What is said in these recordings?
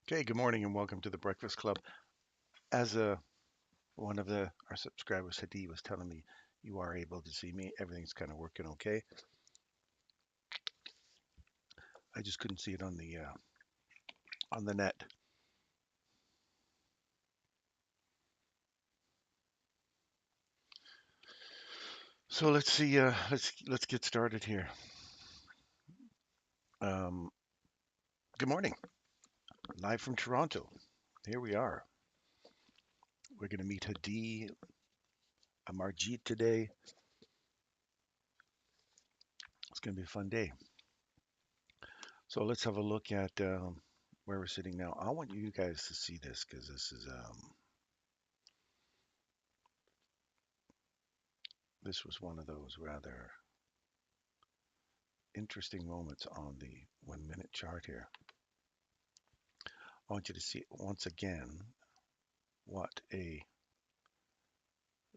Okay, good morning and welcome to the Breakfast Club. As one of our subscribers, Hadi, was telling me, you are able to see me. Everything's kind of working okay. I just couldn't see it on the net. So let's see. Let's get started here. Um, Good morning, live from Toronto. Here we are. We're going to meet Hadi Amarjeet today. It's going to be a fun day. So let's have a look at where we're sitting now. I want you guys to see this because this was one of those rather interesting moments on the 1 minute chart here. I want you to see once again what a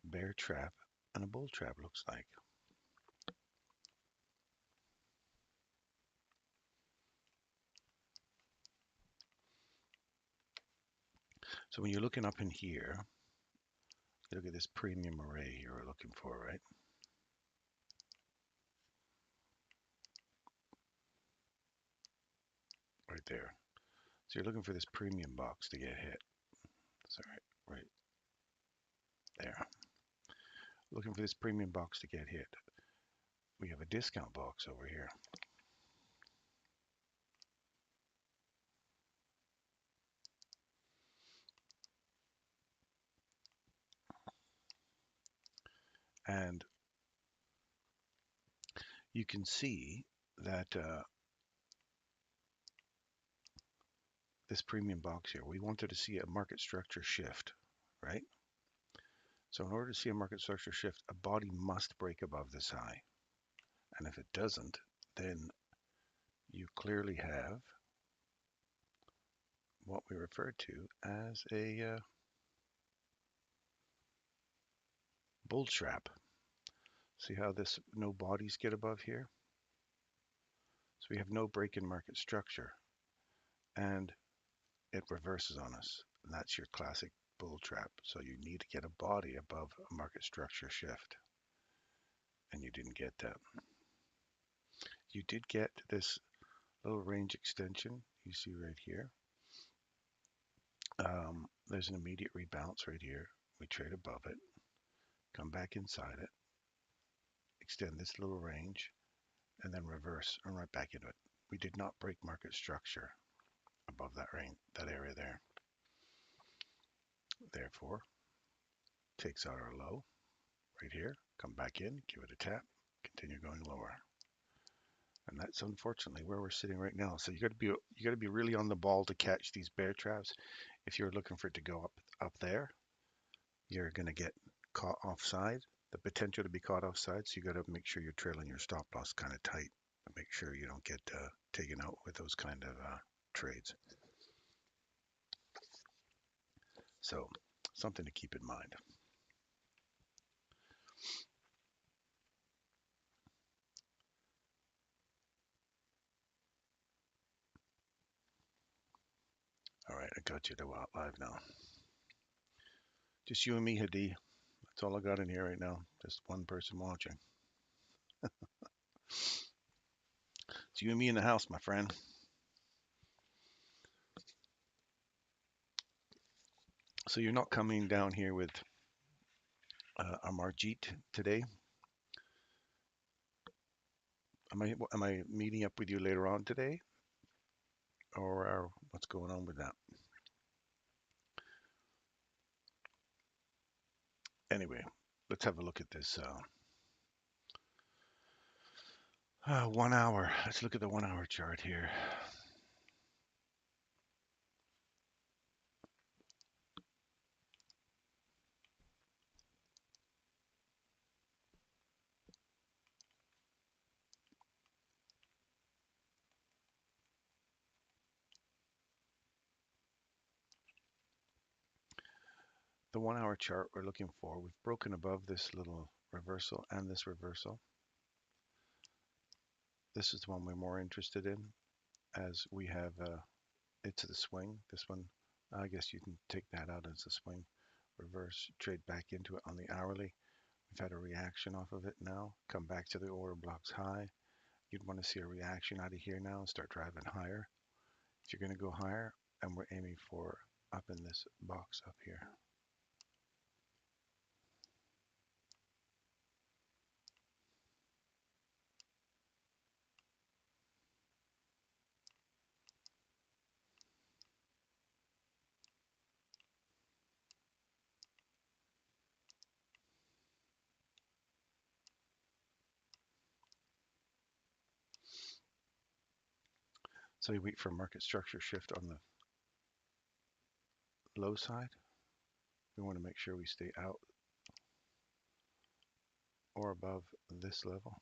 bear trap and a bull trap looks like. So when you're looking up in here, you look at this premium array you're looking for, right? Right there. So you're looking for this premium box to get hit. Sorry, right there. Looking for this premium box to get hit. We have a discount box over here. And you can see that this premium box here, we wanted to see a market structure shift, right? So in order to see a market structure shift, a body must break above this high. And if it doesn't, then you clearly have what we refer to as a bull trap. See how this no bodies get above here? So we have no break in market structure and it reverses on us. And that's your classic bull trap. So you need to get a body above a market structure shift. And you didn't get that. You did get this little range extension you see right here. There's an immediate rebalance right here. We trade above it, come back inside it, extend this little range, and then reverse and right back into it. We did not break market structure above that range, that area there. Therefore, takes out our low right here, come back in, give it a tap, continue going lower. And that's unfortunately where we're sitting right now. So you got to be really on the ball to catch these bear traps. If you're looking for it to go up there, you're going to get caught offside, the potential to be caught offside. So you got to make sure you're trailing your stop loss kind of tight and make sure you don't get taken out with those kind of trades. So something to keep in mind. All right, I got you to live now. Just you and me, Hadi. That's all I got in here right now. Just one person watching. It's you and me in the house, my friend. So you're not coming down here with Amarjeet today. Am I meeting up with you later on today, or what's going on with that? Anyway, let's have a look at this 1 hour. Let's look at the 1 hour chart here. The 1 hour chart we're looking for, we've broken above this little reversal and this reversal. This is the one we're more interested in, as we have it's the swing. This one, I guess you can take that out as a swing. Reverse, trade back into it on the hourly. We've had a reaction off of it now. Come back to the order blocks high. You'd want to see a reaction out of here now and start driving higher. If you're going to go higher, and we're aiming for up in this box up here. So you wait for market structure shift on the low side. We want to make sure we stay out or above this level.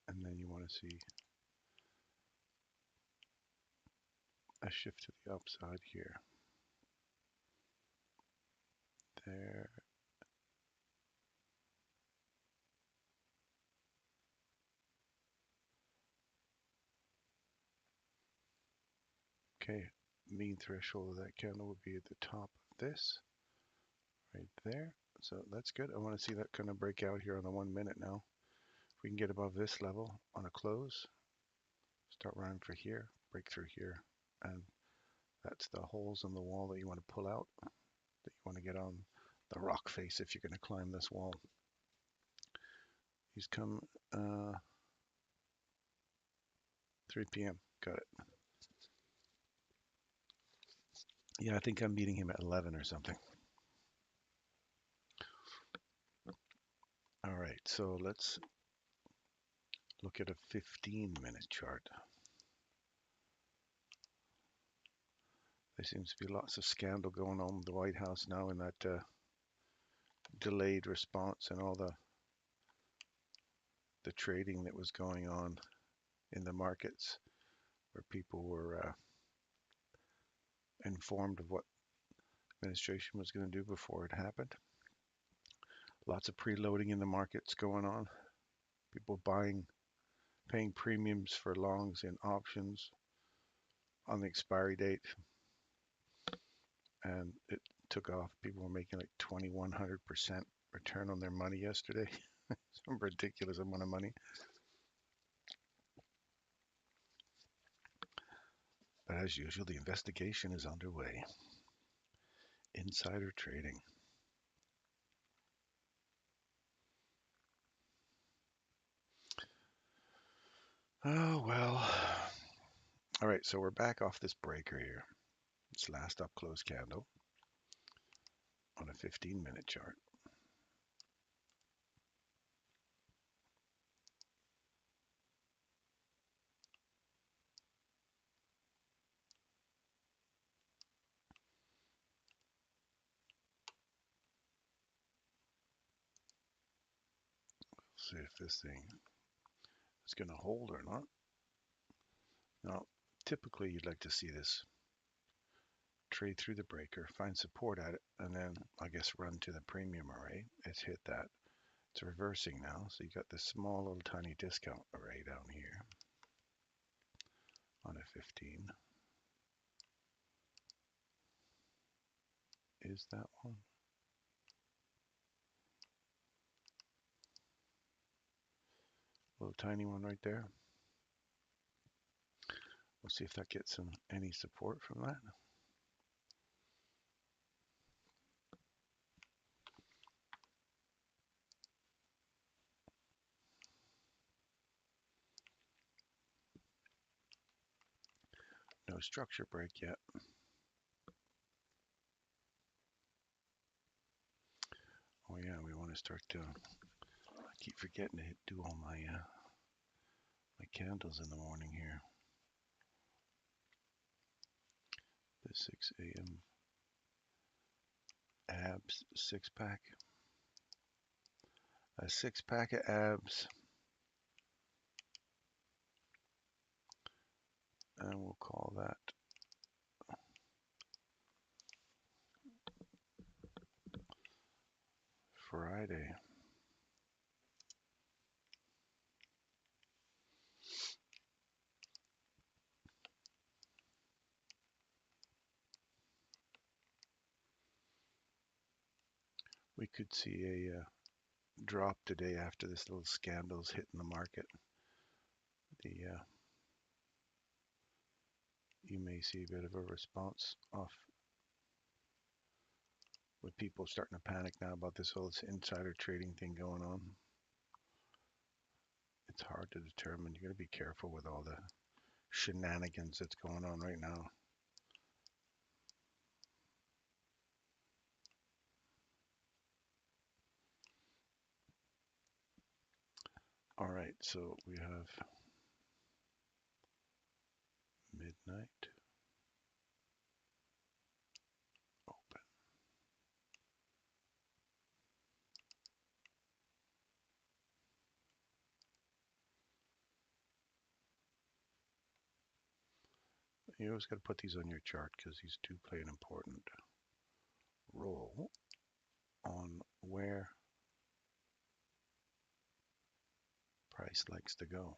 And then you want to see a shift to the upside here. There. Okay, mean threshold of that candle would be at the top of this, right there. So that's good. I want to see that kind of break out here on the 1 minute now. If we can get above this level on a close, start running for here, break through here, and that's the holes in the wall that you want to pull out, that you want to get on the rock face if you're going to climb this wall. He's come 3 p.m. Got it. Yeah, I think I'm meeting him at 11 or something. All right, so let's look at a 15-minute chart. There seems to be lots of scandal going on with the White House now in that delayed response and all the trading that was going on in the markets, where people were informed of what administration was going to do before it happened. Lots of preloading in the markets going on. People paying premiums for longs in options on the expiry date, and it took off. People were making like 2,100% return on their money yesterday. Some ridiculous amount of money. But as usual, the investigation is underway. Insider trading. Oh, well. All right, so we're back off this breaker here. It's last up close candle on a 15-minute chart. See if this thing is going to hold or not. Now, typically you'd like to see this trade through the breaker, find support at it, and then I guess run to the premium array. It's hit that. It's reversing now, so you got this small little tiny discount array down here on a 15. Is that one? Little tiny one right there. We'll see if that gets any support from that. No structure break yet. Oh yeah, we want to start to. I keep forgetting to do all my my candles in the morning here. The 6 a.m. abs 6-pack. A 6-pack of abs. And we'll call that Friday. We could see a drop today after this little scandal's hitting the market. You may see a bit of a response off with people starting to panic now about this whole insider trading thing going on. It's hard to determine. You got to be careful with all the shenanigans that's going on right now. All right, so we have midnight open. You always got to put these on your chart because these do play an important role on where price likes to go.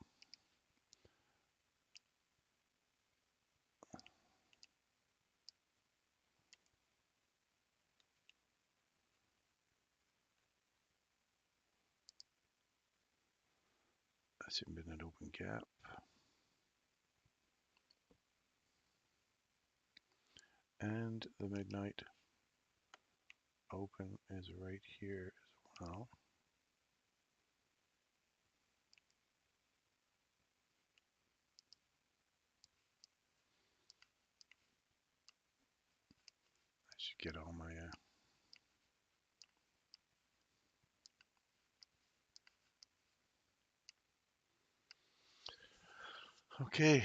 That's your midnight open gap. And the midnight open is right here as well. I should get all my okay,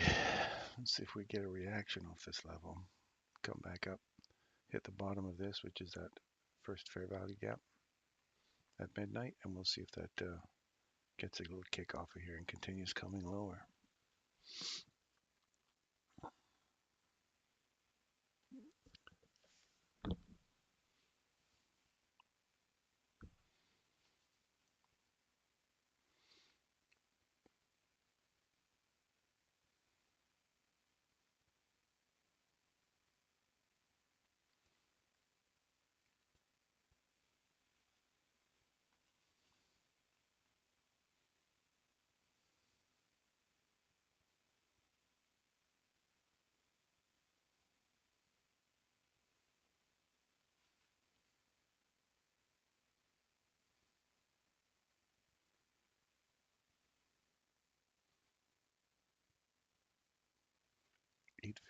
let's see if we get a reaction off this level. Come back up, hit the bottom of this, which is that first fair value gap at midnight, and we'll see if that gets a little kick off of here and continues coming lower.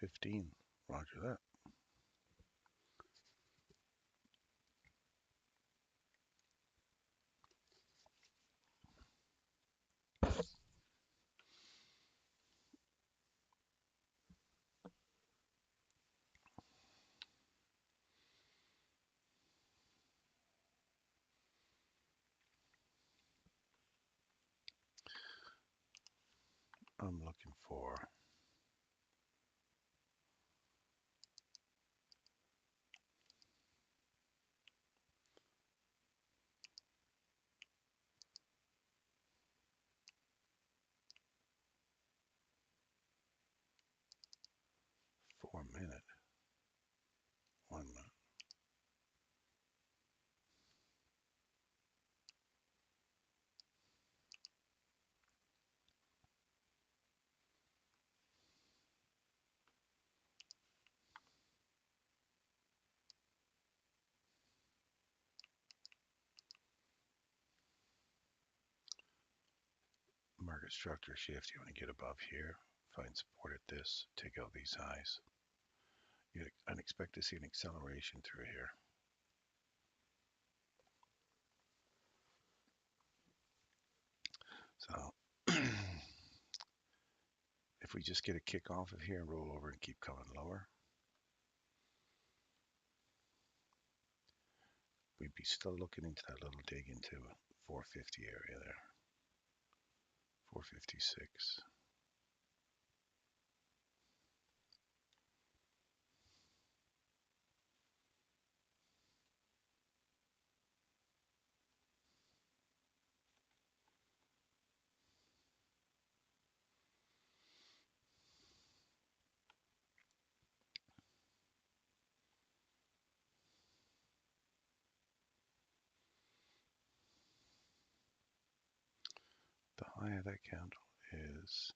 $8.15, roger that. I'm looking for $4-minute, 1 minute. Market structure shift, you want to get above here, find support at this, take out these highs. I'd expect to see an acceleration through here. So if we just get a kick off of here and roll over and keep coming lower, we'd be still looking into that little dig into 450 area there. 456. high of that candle is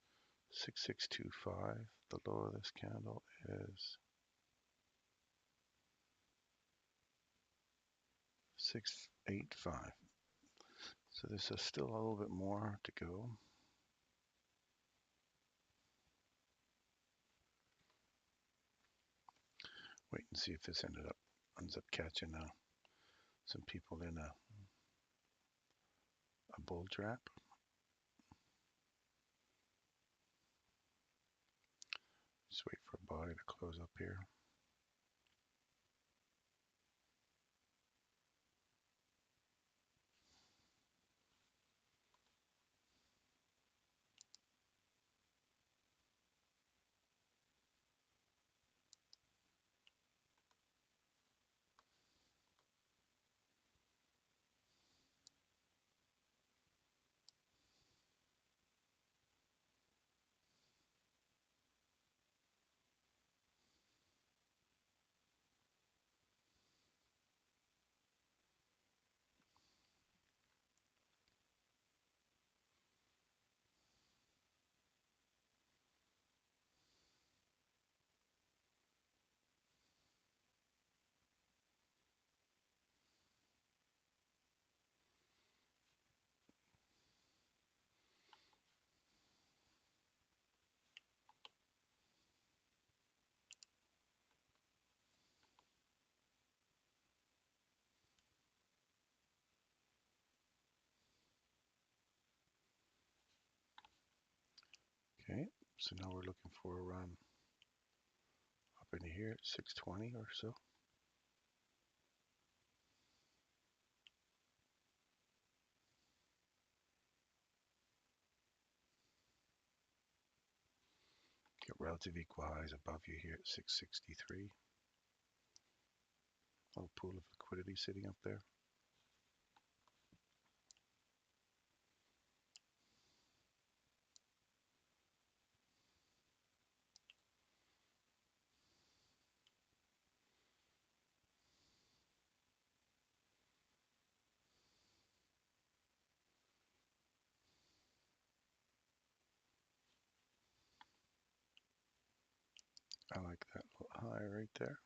6625. The low of this candle is 685. So this is still a little bit more to go. Wait and see if this ends up catching some people in a bull trap. Just wait for a body to close up here. Okay, so now we're looking for a run up in here at 620 or so. Get relative equal highs above you here at 663. Little pool of liquidity sitting up there. I like that little high right there.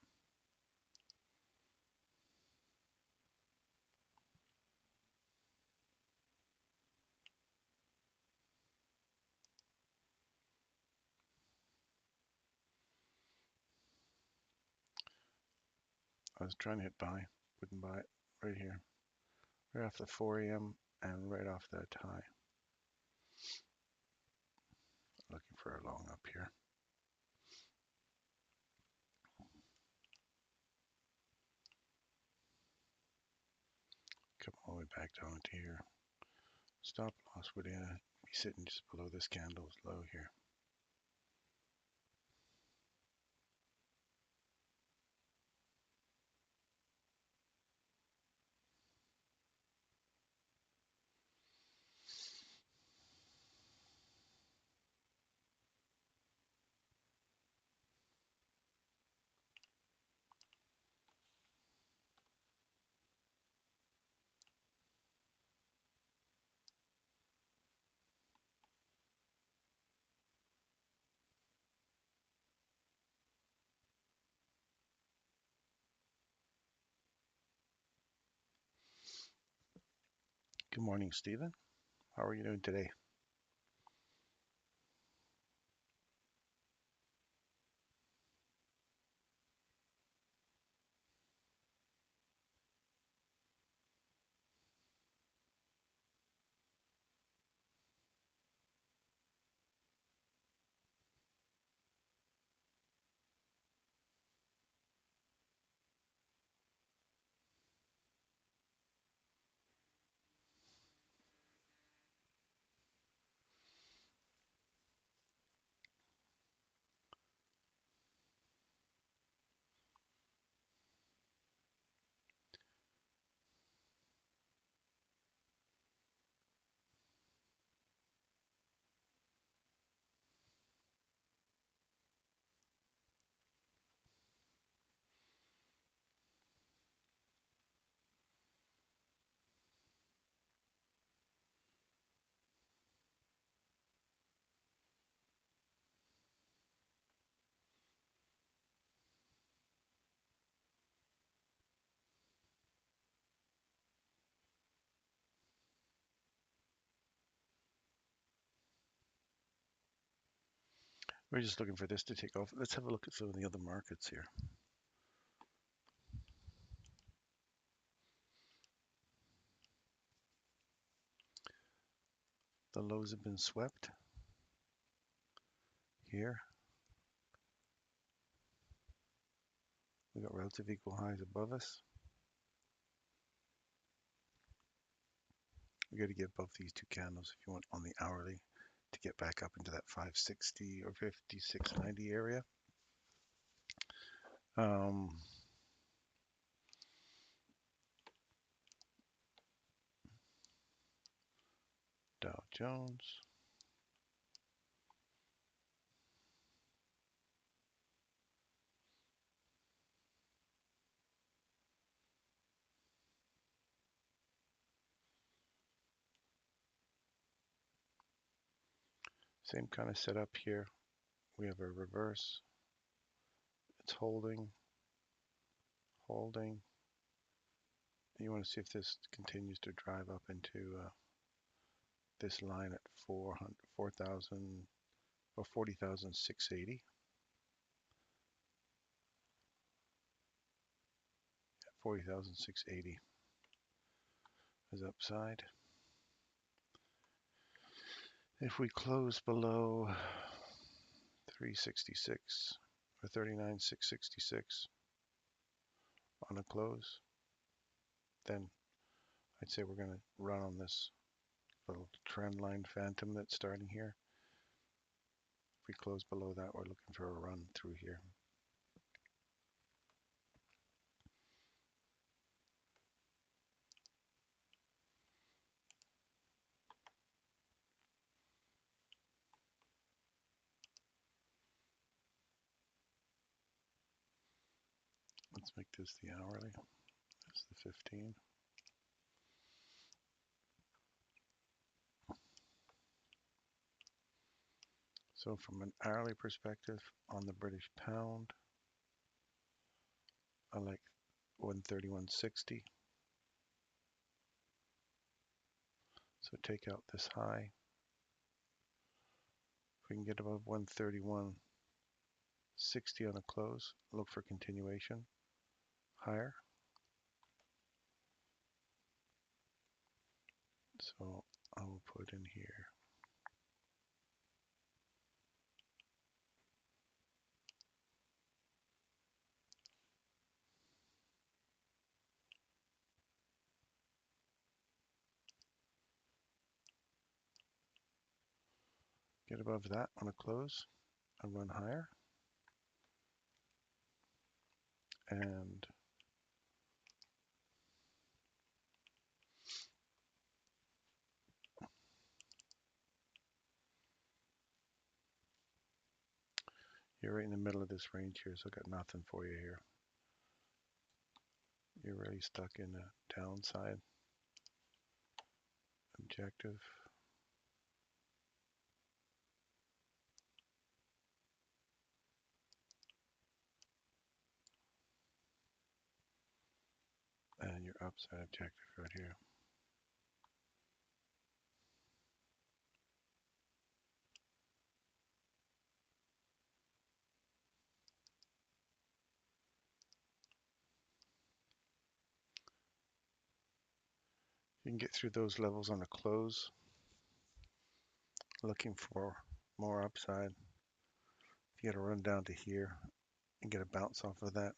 I was trying to hit buy, wouldn't buy it right here. Right off the 4 a.m. and right off that high. Looking for a long up here. Come all the way back down to here. Stop loss would be sitting just below this candle's low here. Good morning, Stephen. How are you doing today? We're just looking for this to take off. Let's have a look at some of the other markets here. The lows have been swept here. We got relative equal highs above us. We got to get above these two candles if you want on the hourly to get back up into that 560 or 5690 area. Dow Jones. Same kind of setup here. We have a reverse. It's holding. You want to see if this continues to drive up into this line at 4,000 or 40,680. 40,680 is upside. If we close below 366 or 39,666 on a close, then I'd say we're going to run on this little trend line phantom that's starting here. If we close below that, we're looking for a run through here. Let's make this the hourly. That's the 15. So from an hourly perspective on the British pound, I like 131.60. So take out this high. If we can get above 131.60 on a close, look for continuation higher. So I will put in here get above that on a close and run higher. And you're right in the middle of this range here, so I got nothing for you here. You're really stuck in a downside objective. And your upside objective right here. You can get through those levels on a close, looking for more upside. If you get a run down to here and get a bounce off of that,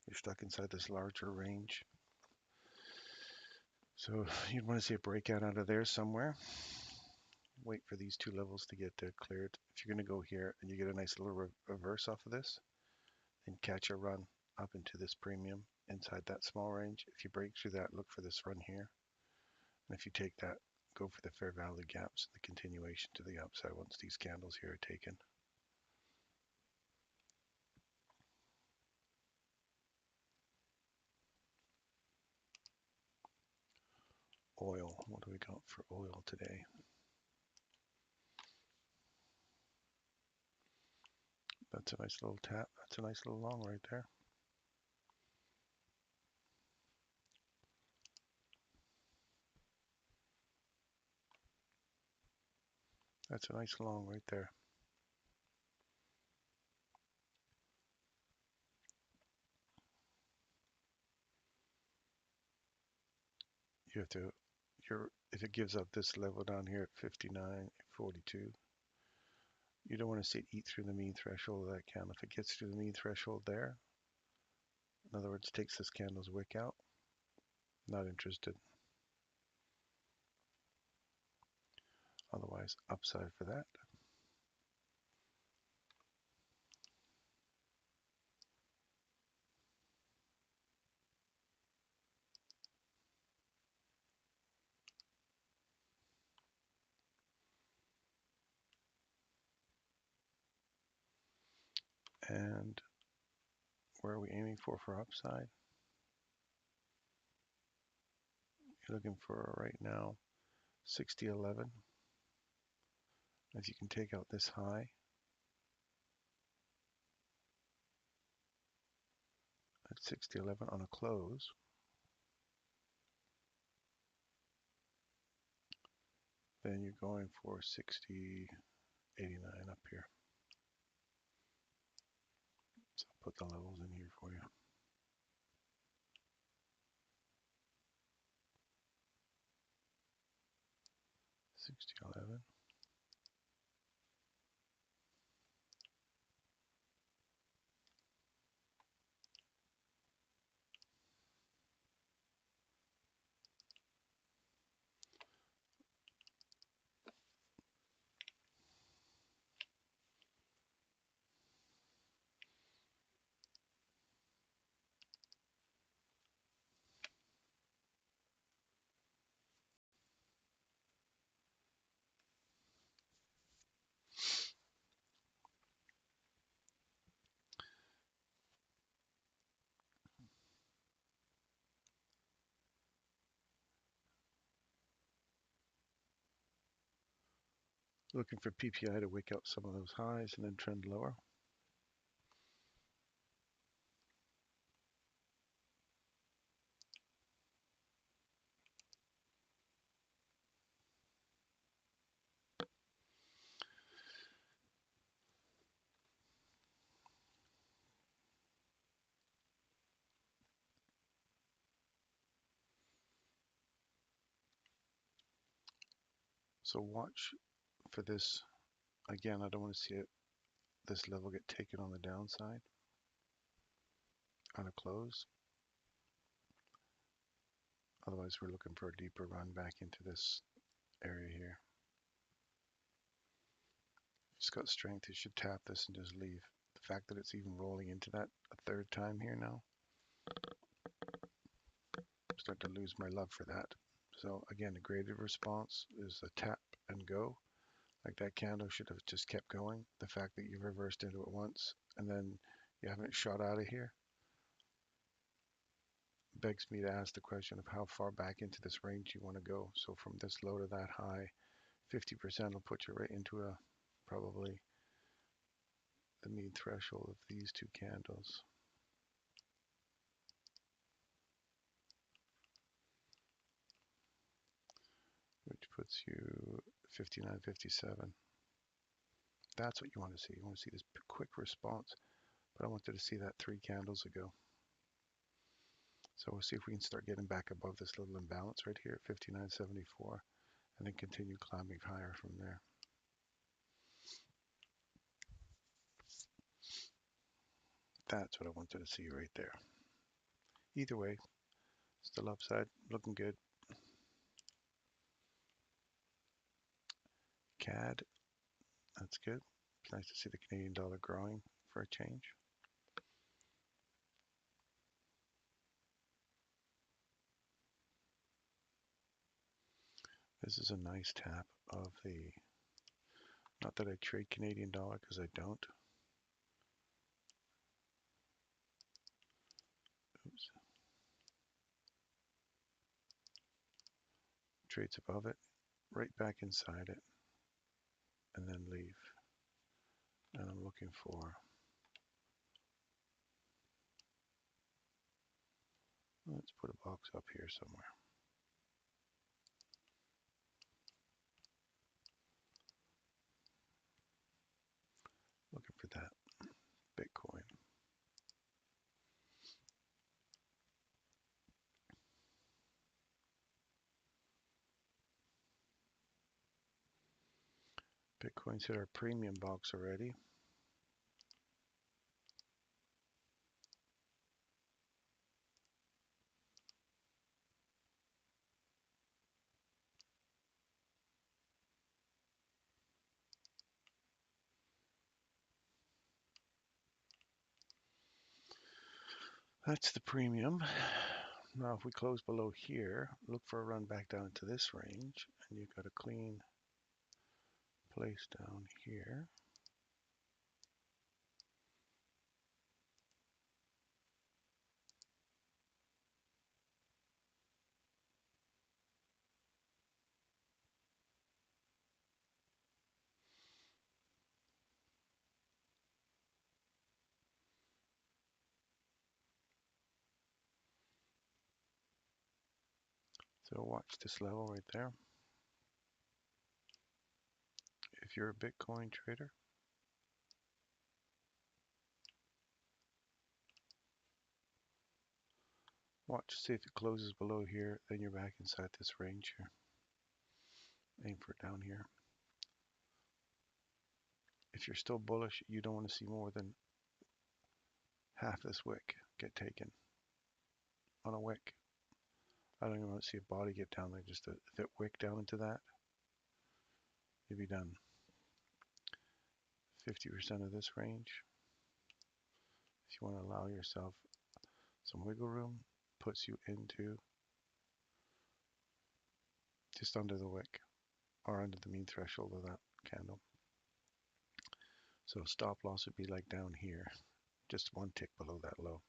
you're stuck inside this larger range. So you'd want to see a breakout out of there somewhere. Wait for these two levels to get cleared. If you're going to go here and you get a nice little reverse off of this, then catch a run up into this premium inside that small range. If you break through that, look for this run here. And if you take that, go for the fair value gaps, the continuation to the upside once these candles here are taken. Oil, what do we got for oil today? That's a nice little tap. That's a nice little long right there. That's a nice long right there. You have to, if it gives out this level down here at 59.42, you don't want to see it eat through the mean threshold of that candle. If it gets through the mean threshold there, in other words, takes this candle's wick out, not interested. Otherwise, upside for that. And where are we aiming for upside? You're looking for right now 60.11. If you can take out this high at 60.11 on a close, then you're going for 60.89 up here. So I'll put the levels in here for you. 60.11. Looking for PPI to wick out some of those highs and then trend lower. So watch for this. Again, I don't want to see it, this level get taken on the downside on a close. Otherwise, we're looking for a deeper run back into this area here. If it's got strength, it should tap this and just leave. The fact that it's even rolling into that a third time here now, I'm starting to lose my love for that. So again, a graded response is a tap and go. Like that candle should have just kept going. The fact that you've reversed into it once and then you haven't shot out of here begs me to ask the question of how far back into this range you want to go. So from this low to that high, 50% will put you right into a probably the mean threshold of these two candles. Which puts you 59.57. That's what you want to see. You want to see this quick response. But I wanted to see that 3 candles ago. So we'll see if we can start getting back above this little imbalance right here at 59.74 and then continue climbing higher from there. That's what I wanted to see right there. Either way, still upside, looking good. CAD, that's good. It's nice to see the Canadian dollar growing for a change. This is a nice tap of the, not that I trade Canadian dollar because I don't. Oops. Trades above it, right back inside it, and then leave. And I'm looking for, let's put a box up here somewhere. Looking for that Bitcoin. Bitcoin's hit our premium box already. That's the premium. Now if we close below here, look for a run back down into this range, and you've got a clean place down here. So watch this level right there. If you're a Bitcoin trader, watch, see if it closes below here, then you're back inside this range here. Aim for down here. If you're still bullish, you don't want to see more than half this wick get taken on a wick. I don't even want to see a body get down there, just a fit wick down into that. You'll be done. 50% of this range. If you want to allow yourself some wiggle room, puts you into just under the wick or under the mean threshold of that candle. So stop loss would be like down here, just one tick below that low.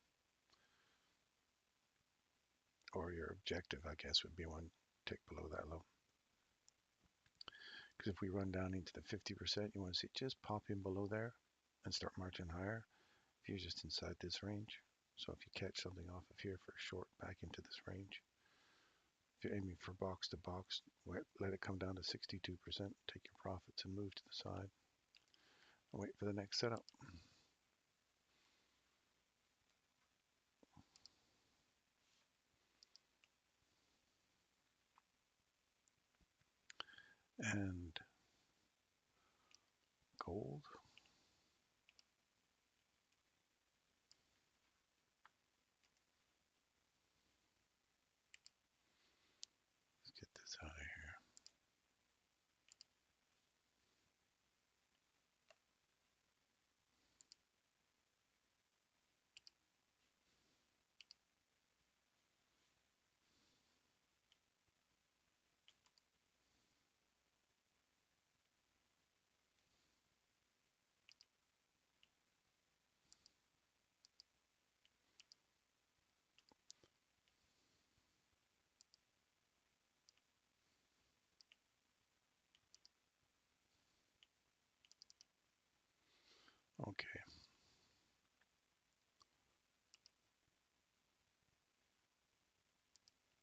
Or your objective, I guess, would be one tick below that low. Because if we run down into the 50%, you want to see it just pop in below there and start marching higher. If you're just inside this range. So if you catch something off of here for a short back into this range, if you're aiming for box to box, let it come down to 62%, take your profits and move to the side and wait for the next setup. And gold. Let's get this out of here. Okay.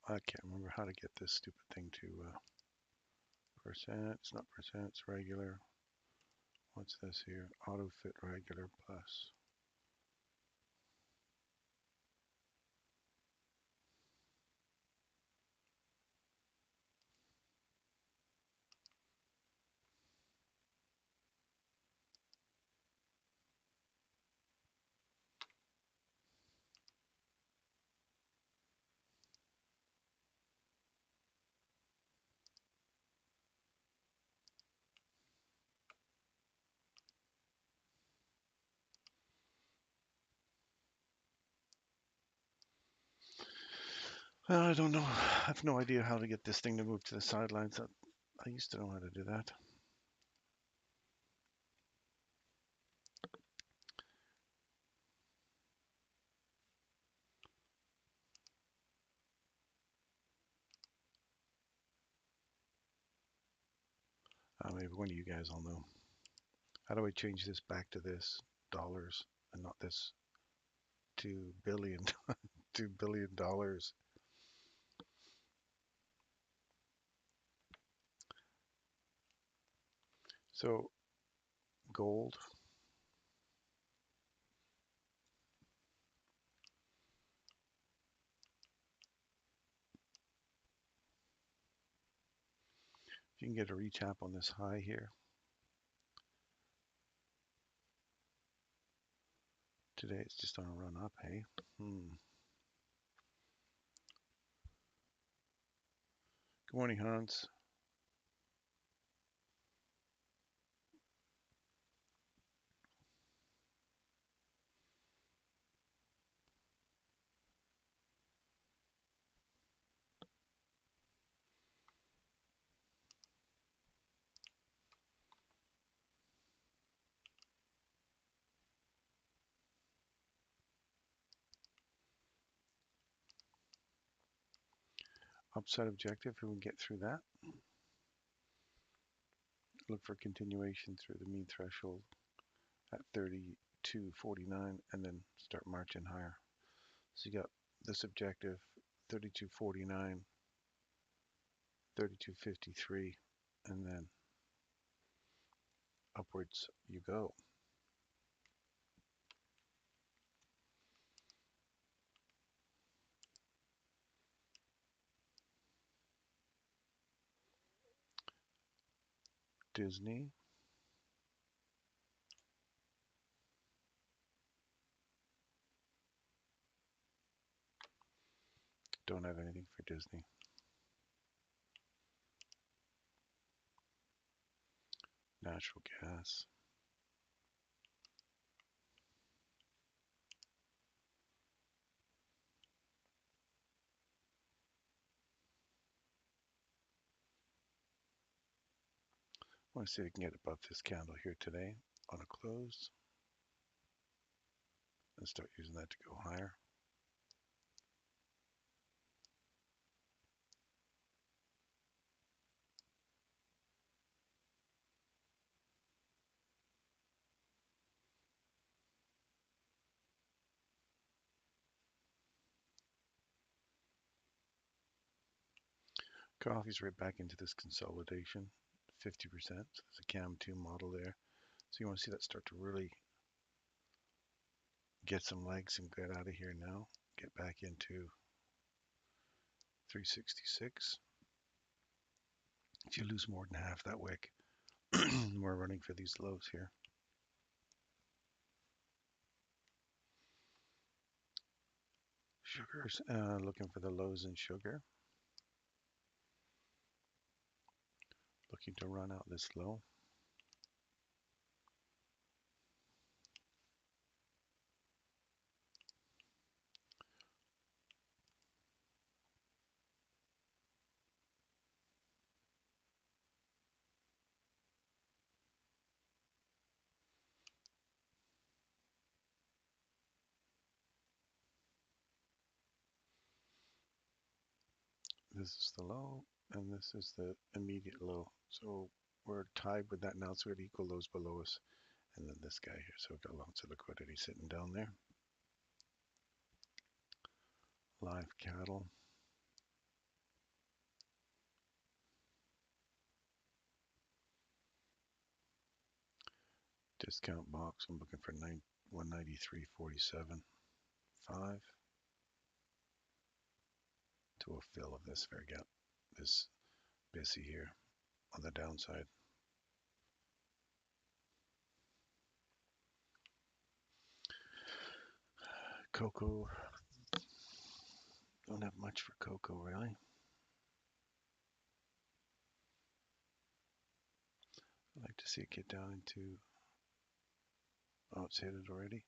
I can't remember how to get this stupid thing to percent. It's not percent, it's regular. What's this here? Auto fit regular plus. I don't know. I have no idea how to get this thing to move to the sidelines. I used to know how to do that. Maybe one of you guys will know. How do I change this back to this dollars and not this 2 billion, $2 billion? So gold. If you can get a retap on this high here, Today it's just on a run up, hey? Good morning, Hans. Upside objective, if we can get through that. Look for continuation through the mean threshold at 32.49 and then start marching higher. So you got this objective, 32.49, 32.53, and then upwards you go. Disney. Don't have anything for Disney. Natural gas. I want to see if I can get above this candle here today on a close and start using that to go higher. Coffee's right back into this consolidation, 50%. So there's a CAM2 model there. So you want to see that start to really get some legs and get out of here now. Get back into 366. If you lose more than half that wick, we're running for these lows here. Sugars, looking for the lows in sugar. Looking to run out this low. This is the low, and this is the immediate low. So we're tied with that now, so we're at equal lows below us. And then this guy here, so we've got lots of liquidity sitting down there. Live cattle. Discount box, I'm looking for 193.47. 5 to a fill of this fair gap, this busy here on the downside. Cocoa, don't have much for cocoa really. I'd like to see it get down into, oh, it's hit it already.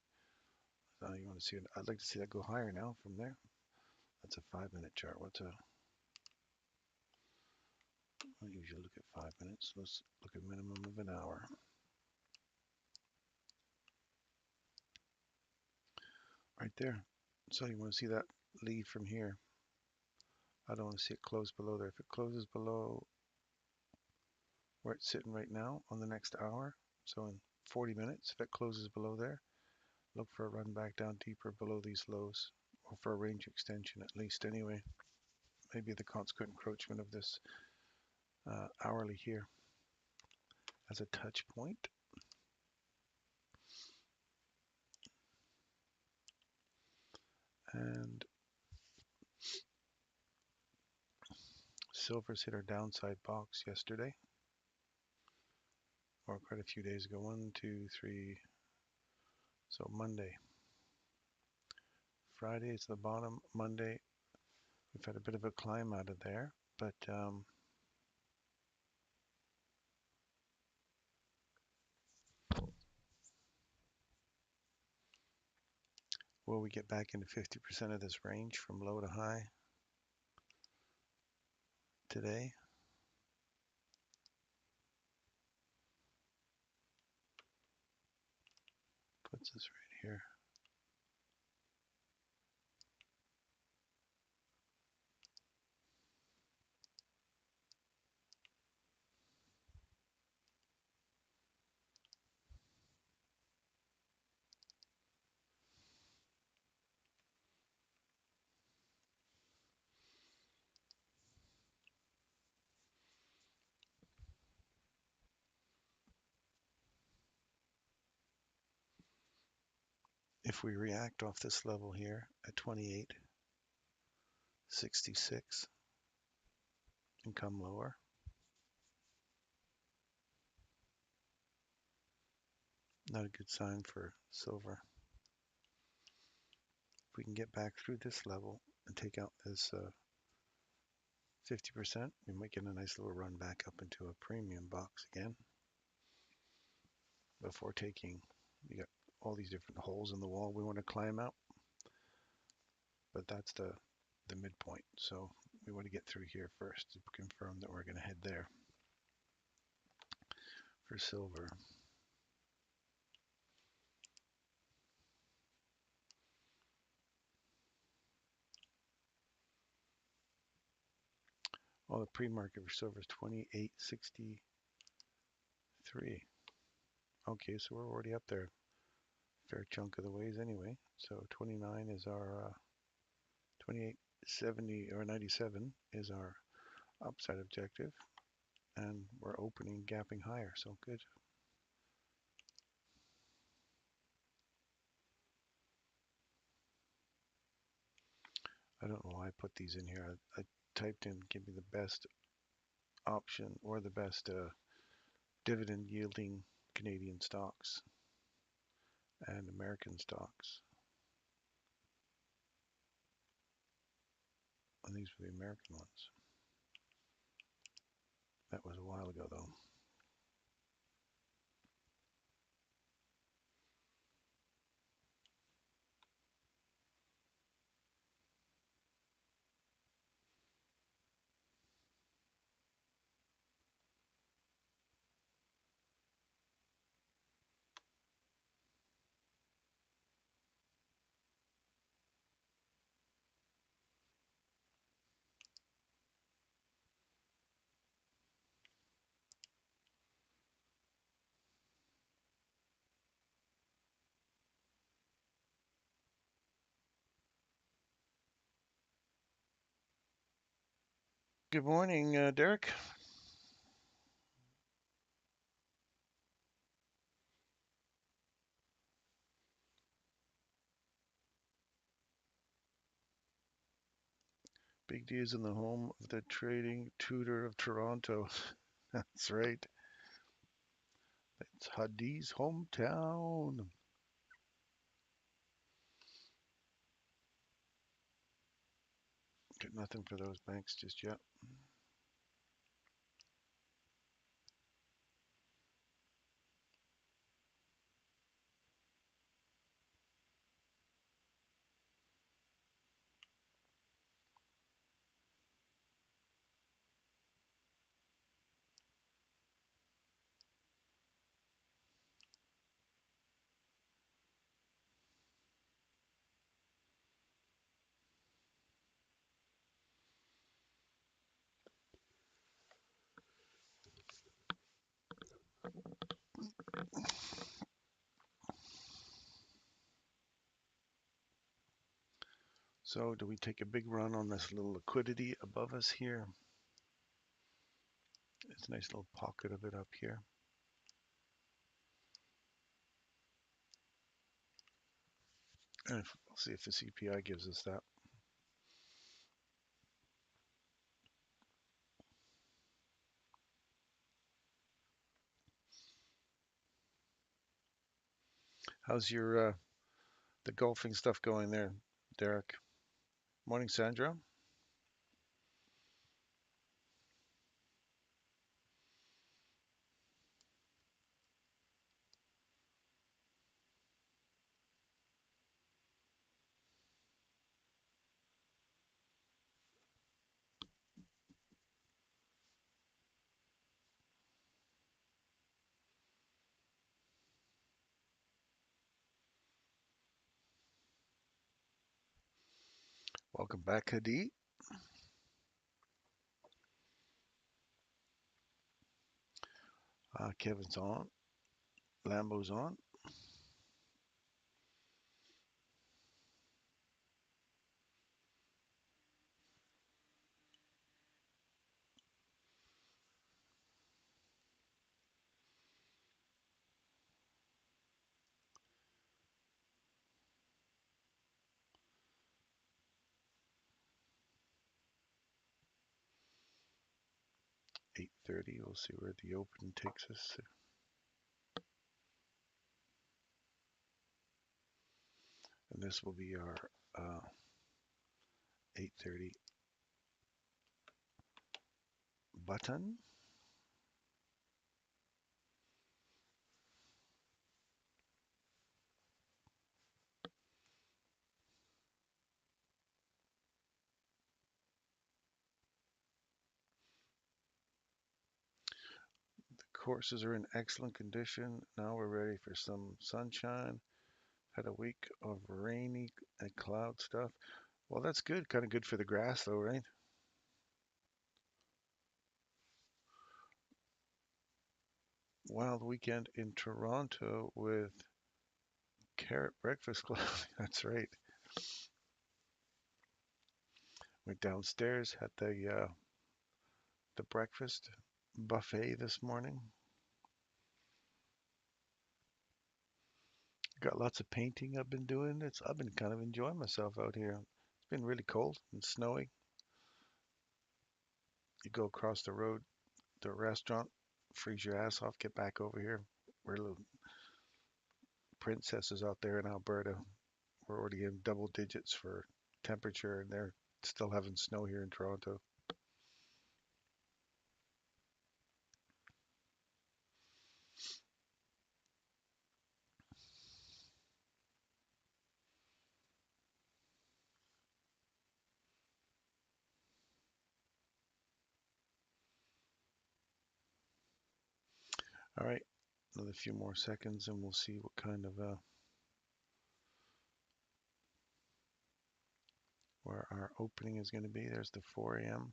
You want to see it? I'd like to see that go higher now from there. That's a 5-minute chart. I usually look at 5 minutes. Let's look at minimum of an hour. Right there. So you want to see that lead from here. I don't want to see it close below there. If it closes below where it's sitting right now on the next hour, so in 40 minutes, if it closes below there, look for a run back down deeper below these lows, or for a range extension at least anyway. Maybe the consequent encroachment of this hourly here as a touch point. And silver's hit our downside box yesterday, or quite a few days ago. 1, 2, 3, so Monday. Friday is the bottom. Monday, we've had a bit of a climb out of there, but will we get back into 50% of this range from low to high today? Puts us right here. If we react off this level here at 28.66 and come lower, not a good sign for silver. If we can get back through this level and take out this 50%, we might get a nice little run back up into a premium box again before taking. You got all these different holes in the wall we want to climb out, but that's the midpoint. So we want to get through here first to confirm that we're going to head there for silver. Well, the pre-market for silver is 28.63. Okay, so we're already up there, fair chunk of the ways anyway. So 29 is our 28.70 or 97 is our upside objective, and we're opening gapping higher, so good. I don't know why I put these in here. I typed in give me the best option or the best dividend yielding Canadian stocks and American stocks. And these were the American ones. That was a while ago though. Good morning, Derek. Big D is in the home of the trading tutor of Toronto. That's right. It's Hadi's hometown. Got nothing for those banks just yet. So do we take a big run on this little liquidity above us here? It's a nice little pocket of it up here. And we'll see if the CPI gives us that. How's your the golfing stuff going there? Derek. Morning, Sandra. Welcome back, Hadi. Kevin's on. Lambo's on. 8:30. We'll see where the open takes us. And this will be our 8:30 button. The courses are in excellent condition. Now we're ready for some sunshine. Had a week of rainy and cloud stuff. Well, that's good. Kind of good for the grass, though, right? Wild weekend in Toronto with carrot breakfast club. That's right. Went downstairs, had the breakfast buffet this morning. Got lots of painting I've been doing. I've been kind of enjoying myself out here. It's been really cold and snowy. You go across the road, the restaurant, freeze your ass off, get back over here. We're little princesses out there in Alberta. We're already in double digits for temperature, and they're still having snow here in Toronto. All right, another few more seconds, and we'll see what kind of where our opening is going to be. There's the 4 a.m.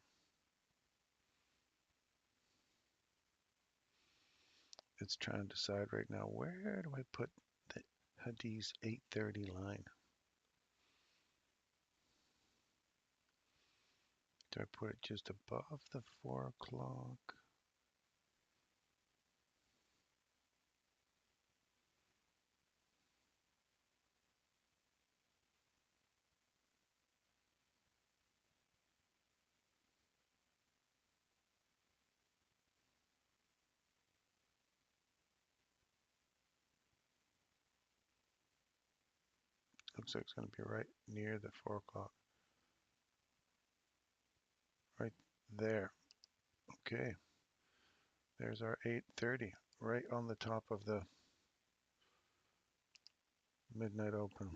It's trying to decide right now, where do I put the Hadi's 8:30 line? Do I put it just above the 4 o'clock? Looks like it's going to be right near the 4 o'clock. Right there. Okay. There's our 8:30, right on the top of the midnight open.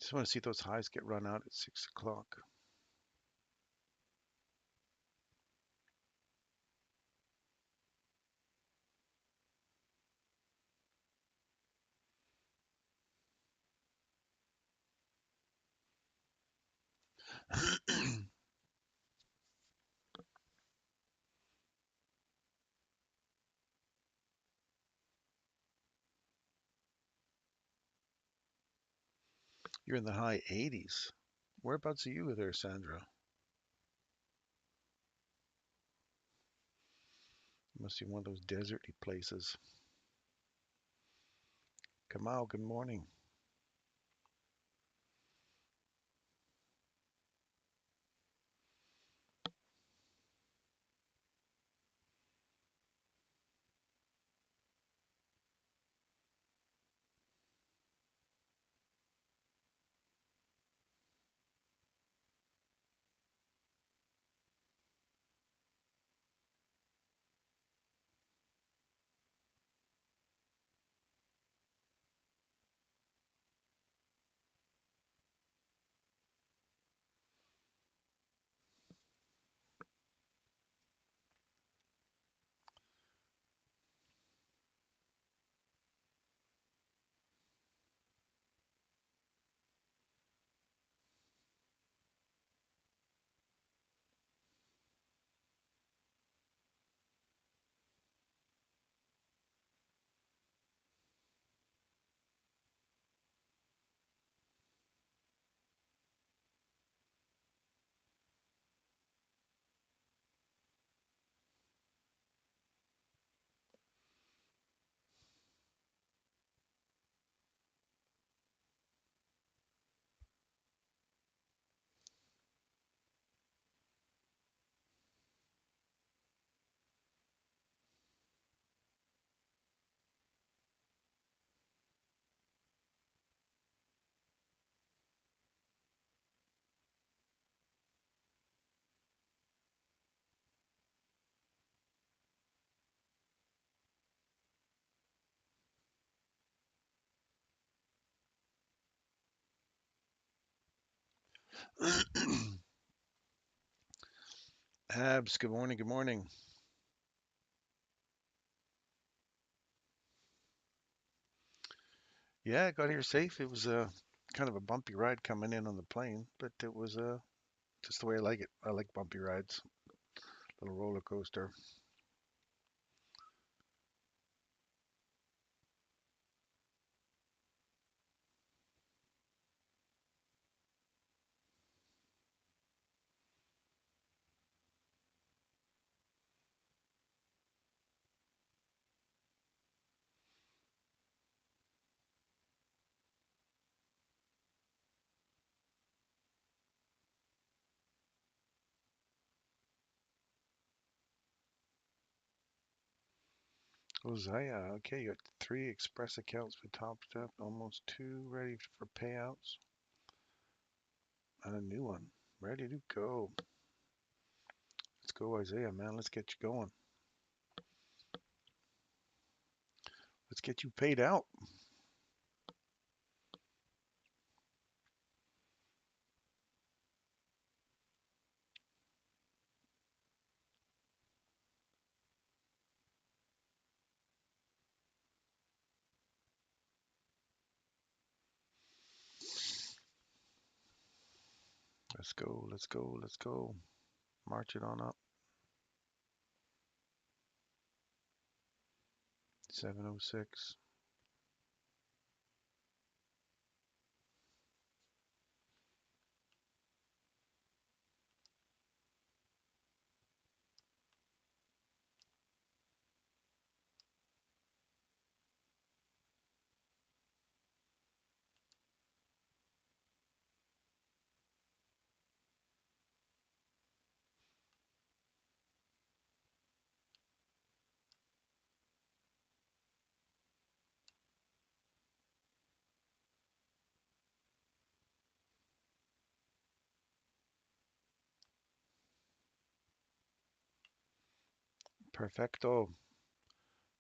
Just want to see those highs get run out at 6 o'clock. You're in the high 80s. Whereabouts are you there, Sandra? Must be one of those deserty places. Kamal, good morning. Abs, good morning, good morning. Yeah, I got here safe. It was a kind of a bumpy ride coming in on the plane, but it was just the way I like it. I like bumpy rides, little roller coaster. Josiah, okay, you got 3 express accounts for Top Step, almost 2 ready for payouts, and a new one ready to go. Let's go, Isaiah, man. Let's get you going. Let's get you paid out. Let's go, let's go, let's go. March it on up. 706. Perfecto.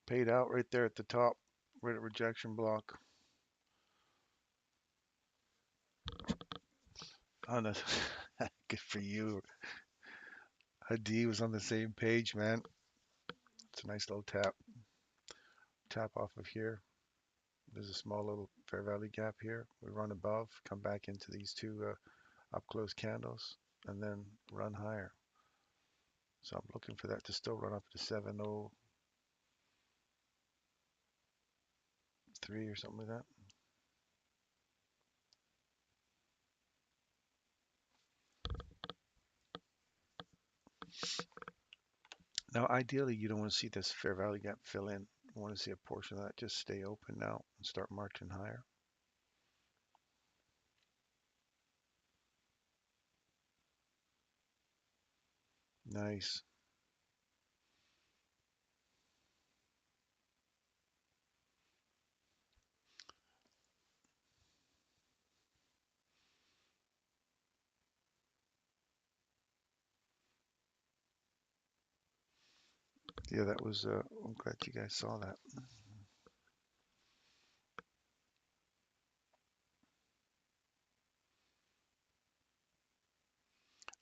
Paid out right there at the top, right at rejection block. On the good for you. Hadi was on the same page, man. It's a nice little tap. Tap off of here. There's a small little fair value gap here. We run above, come back into these two up close candles, and then run higher. So I'm looking for that to still run up to 703 or something like that. Now, ideally, you don't want to see this fair value gap fill in. You want to see a portion of that just stay open now and start marching higher. Nice. Yeah, that was, I'm glad you guys saw that.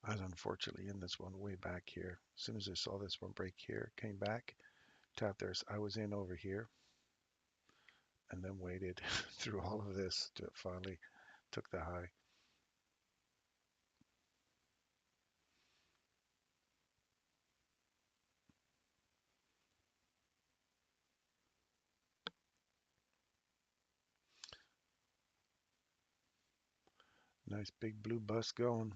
I was unfortunately in this one way back here. As soon as I saw this one break here, came back, tapped there. I was in over here and then waited through all of this to finally took the high. Nice big blue bus going.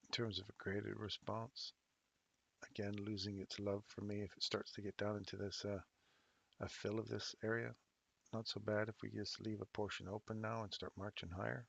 In terms of a graded response, again, losing its love for me if it starts to get down into this, a fill of this area. Not so bad if we just leave a portion open now and start marching higher.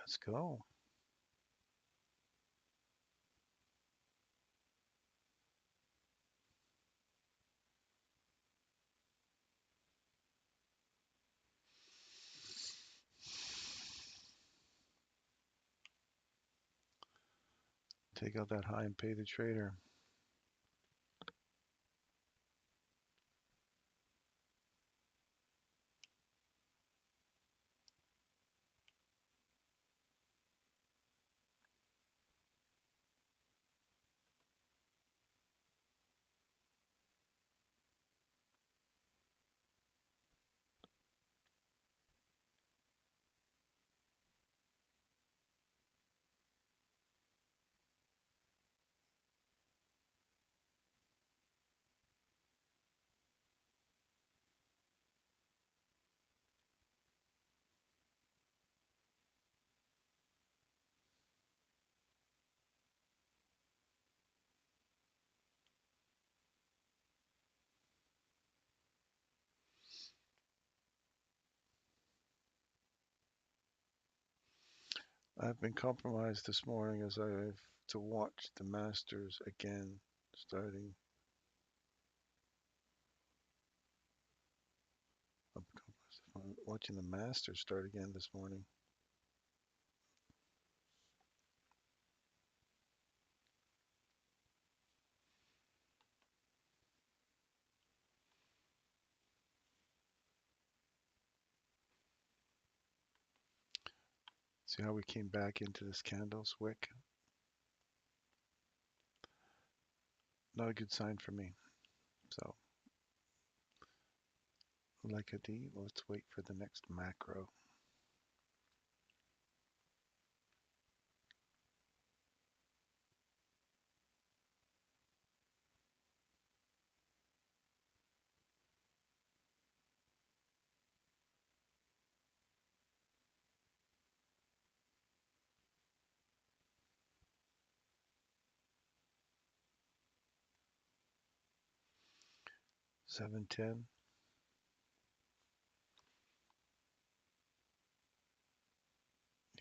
Let's go. Take out that high and pay the trader. I've been compromised this morning as I've to watch the Masters again starting. I've been compromised watching the Masters start again this morning. See how we came back into this candles wick? Not a good sign for me. So, liquidity, let's wait for the next macro. $7.10.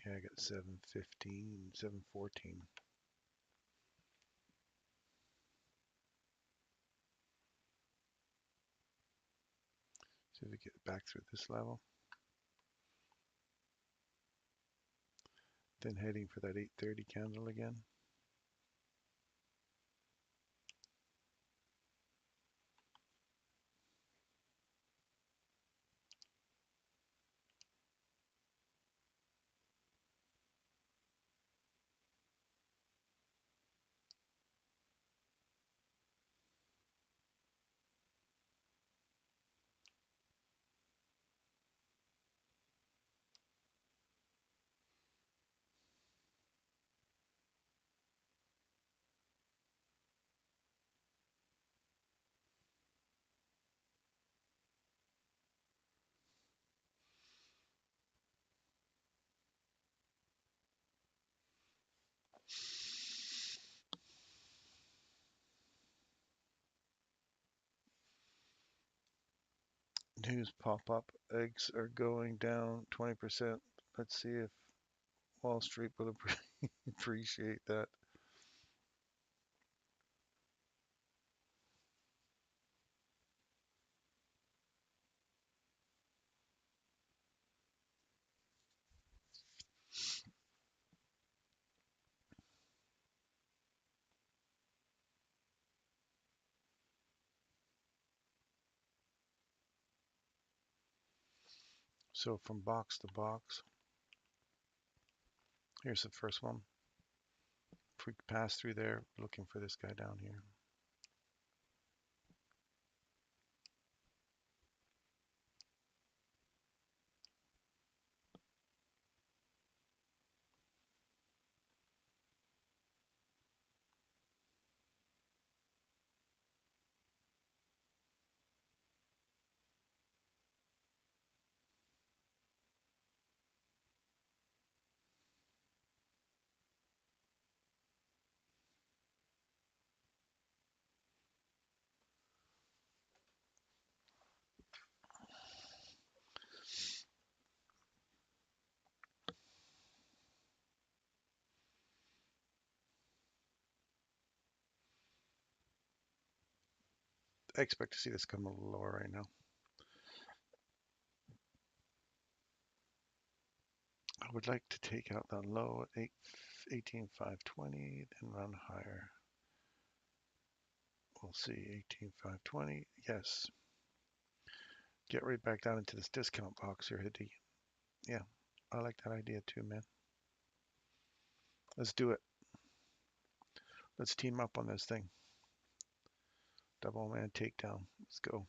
Yeah, I got 7.15, 7.14. See if we get back through this level. Then heading for that 830 candle again. News pop up. Eggs are going down 20%. Let's see if Wall Street will appreciate that. So from box to box, here's the first one. If we pass through there, looking for this guy down here. I expect to see this come a little lower right now. I would like to take out that low at 18,520, then run higher. We'll see, 18,520, yes. Get right back down into this discount box here, Hiddy. Yeah, I like that idea too, man. Let's do it. Let's team up on this thing. Double man takedown. Let's go.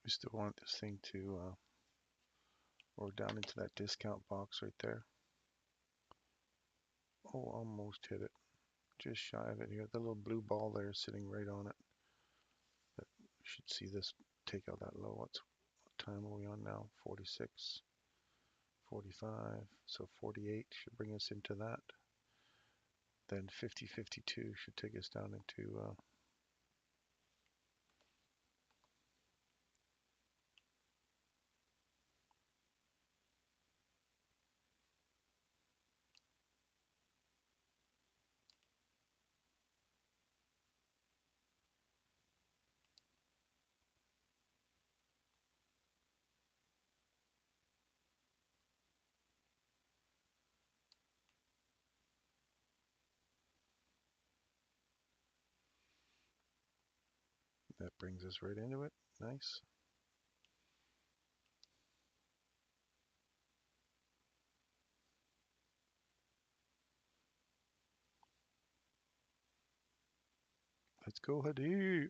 We still want this thing to roll down into that discount box right there. Oh, almost hit it. Just shy of it here. The little blue ball there sitting right on it. That should see this take out that low. What time are we on now? 46, 45. So 48 should bring us into that. Then 50, 52 should take us down into that brings us right into it. Nice. Let's go, Hadi.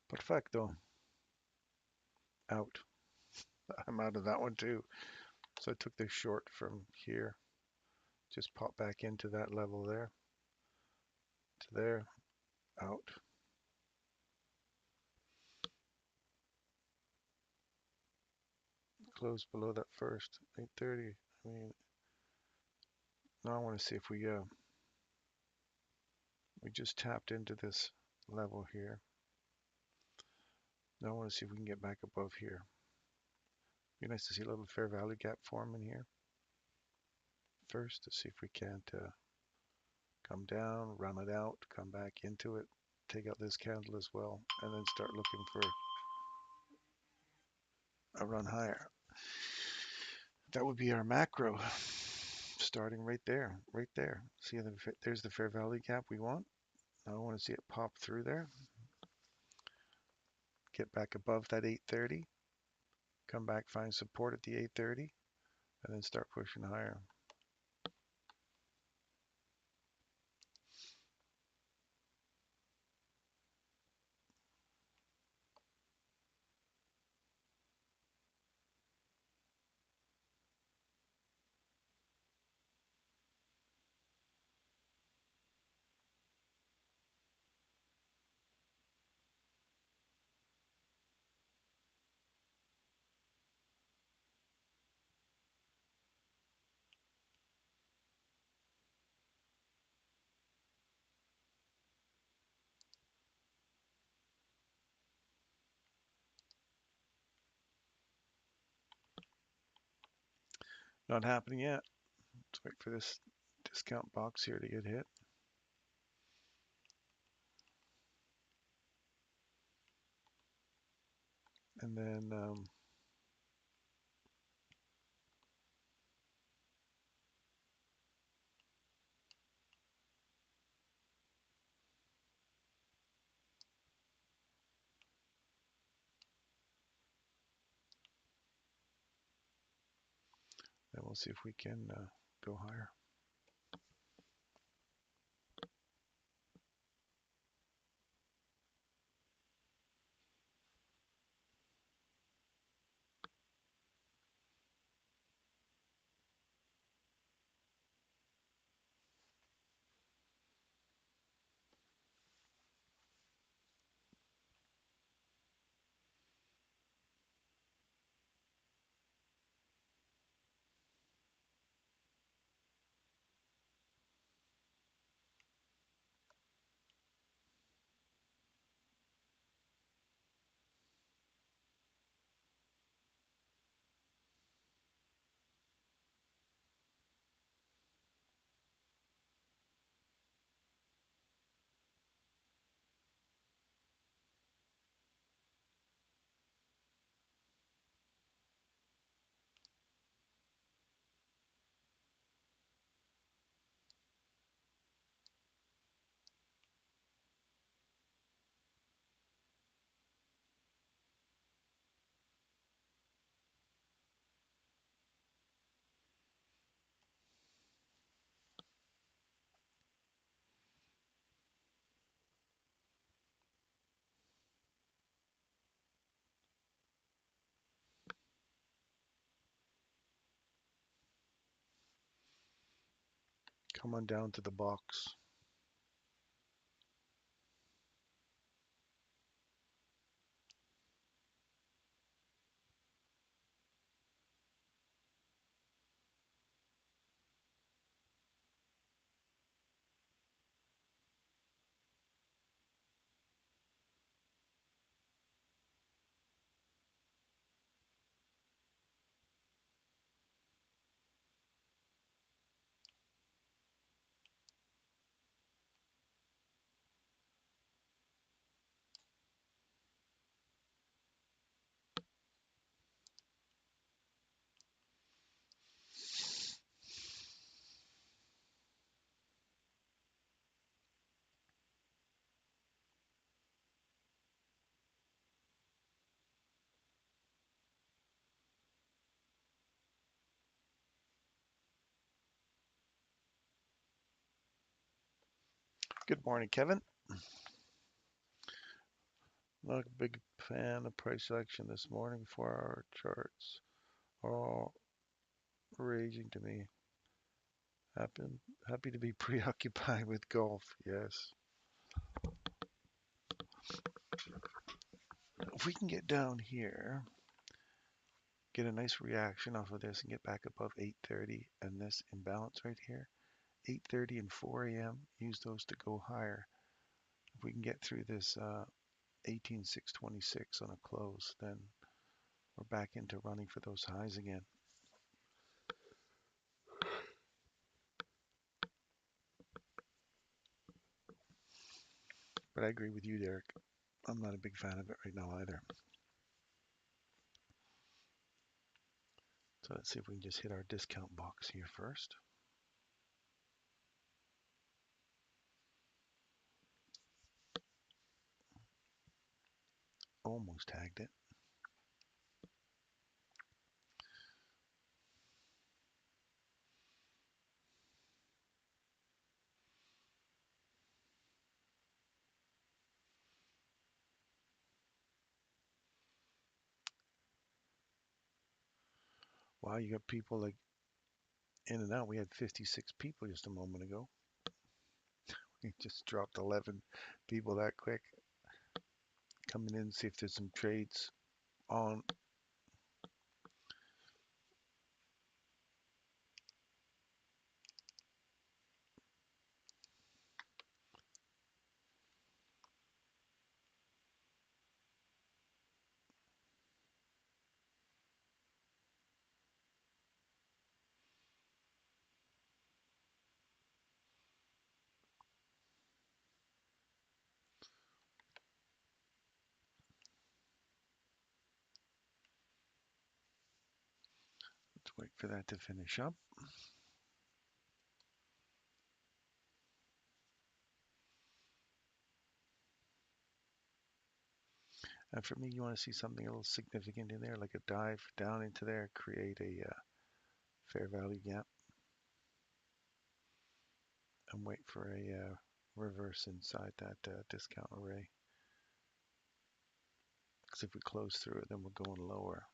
Perfecto. Out. I'm out of that one too. So I took this short from here. Just pop back into that level there. To there. Out. Close below that first. 830. I mean, now I want to see if we just tapped into this level here. Now I want to see if we can get back above here. Be nice to see a little fair value gap form in here. First, to see if we can't come down, run it out, come back into it, take out this candle as well, and then start looking for a run higher. That would be our macro, starting right there, right there. See, there's the fair value gap we want. Now I want to see it pop through there, get back above that 830, come back, find support at the 830, and then start pushing higher. Not happening yet. Let's wait for this discount box here to get hit. And then we'll see if we can go higher. Come on down to the box. Good morning, Kevin. Not a big fan of price action this morning. 4-hour charts are all raging to me. Happy to be preoccupied with golf. Yes. If we can get down here, get a nice reaction off of this and get back above 8:30 and this imbalance right here, 8:30 and 4 a.m. Use those to go higher. If we can get through this 18,626 on a close, then we're back into running for those highs again. But I agree with you, Derek. I'm not a big fan of it right now either. So let's see if we can just hit our discount box here first. Almost tagged it. Wow, you got people like in and out. We had 56 people just a moment ago. We just dropped 11 people that quick. Coming in, see if there's some trades on. Let's wait for that to finish up. And for me, you want to see something a little significant in there, like a dive down into there, create a fair value gap, and wait for a reverse inside that discount array. Because if we close through it, then we're going lower.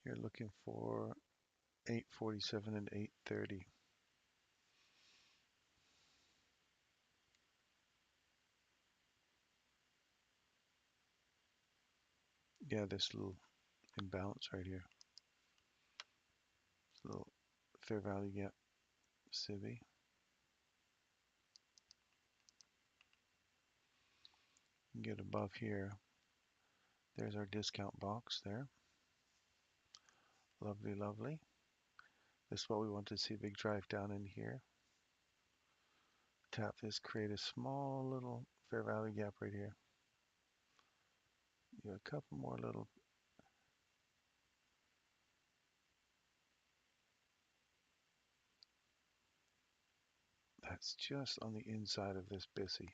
You're looking for 847 and 830. Yeah, this little imbalance right here. This little fair value gap, civvy. Get above here. There's our discount box there. Lovely, lovely. This is what we want to see, big drive down in here. Tap this, create a small little fair value gap right here. You have a couple more little. That's just on the inside of this BISSY.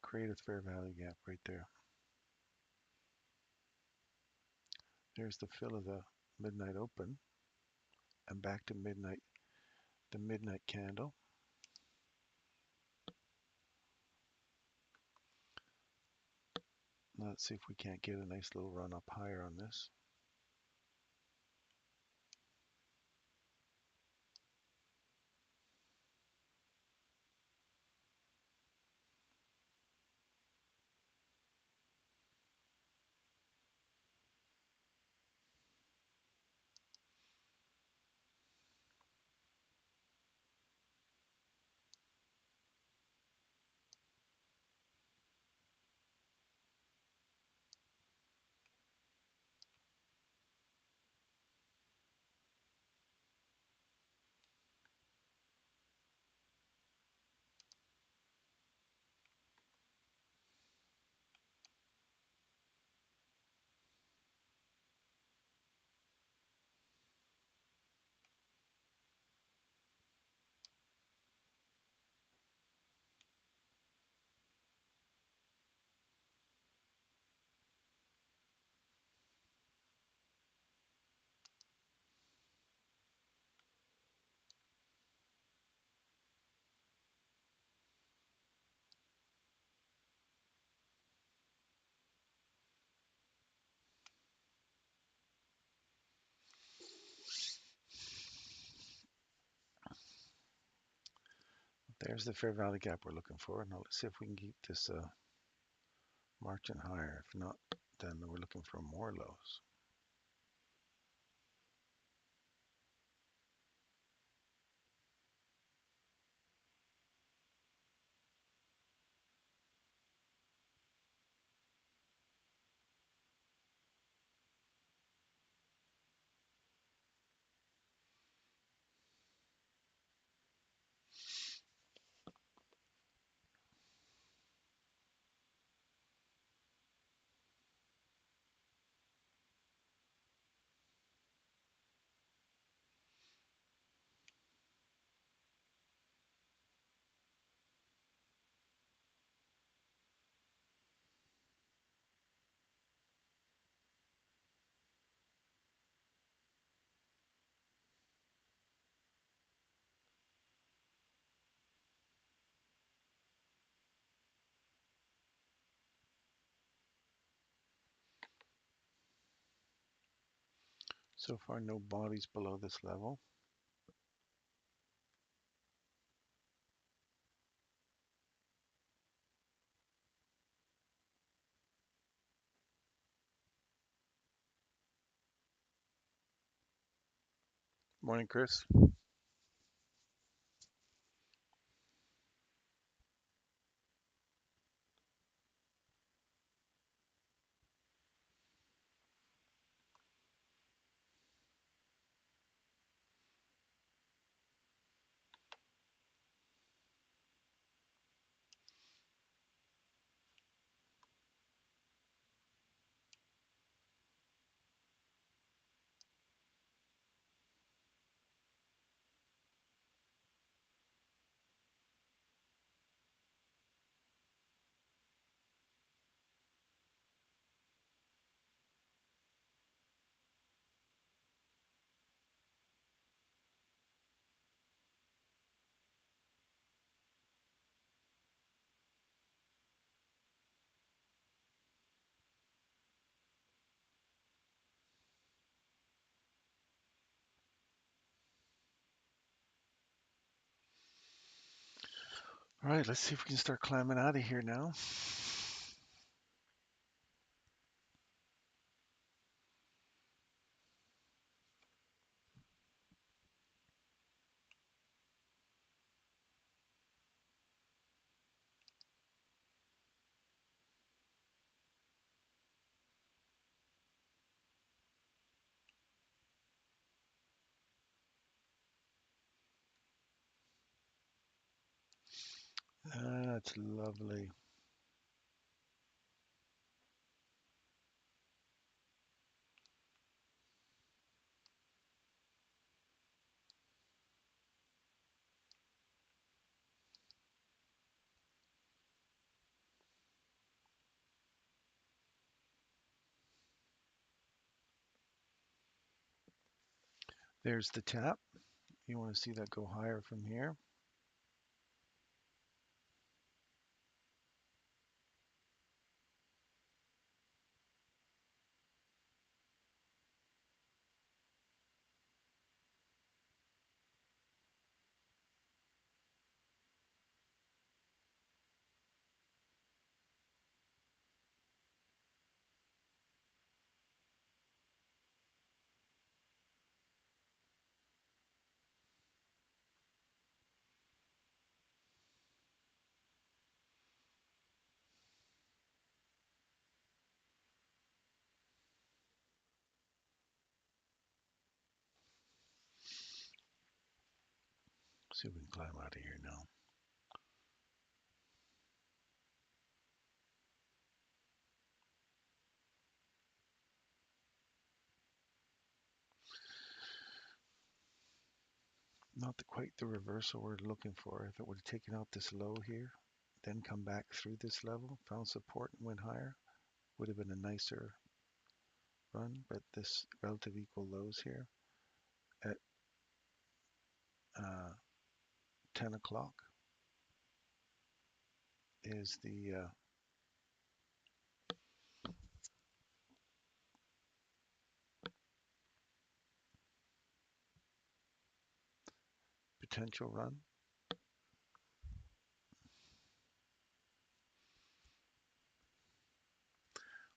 Create a fair value gap right there. Here's the fill of the midnight open, and back to midnight, the midnight candle. Let's see if we can't get a nice little run up higher on this. There's the fair value gap we're looking for. Now let's see if we can keep this marching higher. If not, then we're looking for more lows. So far, no bodies below this level. Morning, Chris. All right, let's see if we can start climbing out of here now. That's lovely. There's the tap. You want to see that go higher from here. See if we can climb out of here now. Not quite the reversal we're looking for. If it would have taken out this low here, then come back through this level, found support and went higher, would have been a nicer run. But this relative equal lows here at 10 o'clock is the potential run.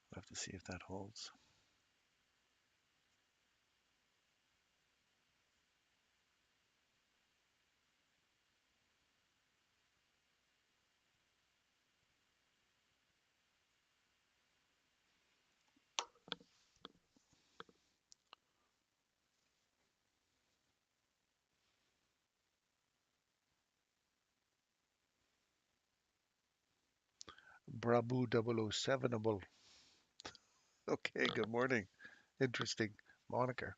We'll have to see if that holds. Bravo 007able. Okay, good morning. Interesting moniker.